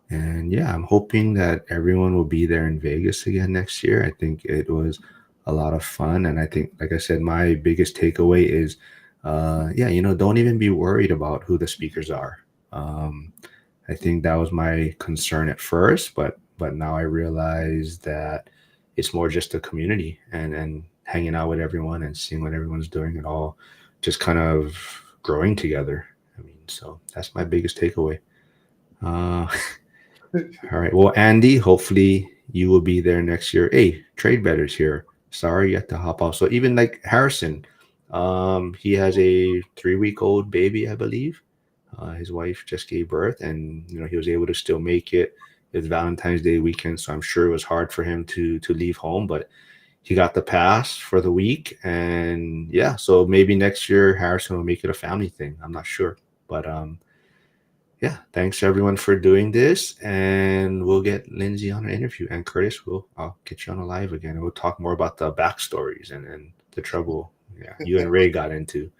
And yeah, I'm hoping that everyone will be there in Vegas again next year. I think it was a lot of fun. And I think, like I said, my biggest takeaway is, don't even be worried about who the speakers are. I think that was my concern at first, but now I realize that it's more just a community and hanging out with everyone and seeing what everyone's doing and all just kind of growing together. I mean, so that's my biggest takeaway. Uh, all right. Well, Andy, hopefully you will be there next year. Hey, Trade Better's here. Sorry you have to hop off. So even like Harrison, he has a 3-week-old baby, I believe. His wife just gave birth, and he was able to still make it. It's Valentine's Day weekend, so I'm sure it was hard for him to leave home, but he got the pass for the week, and yeah, so maybe next year Harrison will make it a family thing. I'm not sure, but yeah, thanks everyone for doing this, and we'll get Lindsay on an interview, and Curtis, I'll get you on a live again, and we'll talk more about the backstories and the trouble you and Ray got into.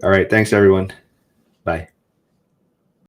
All right, thanks everyone. Bye.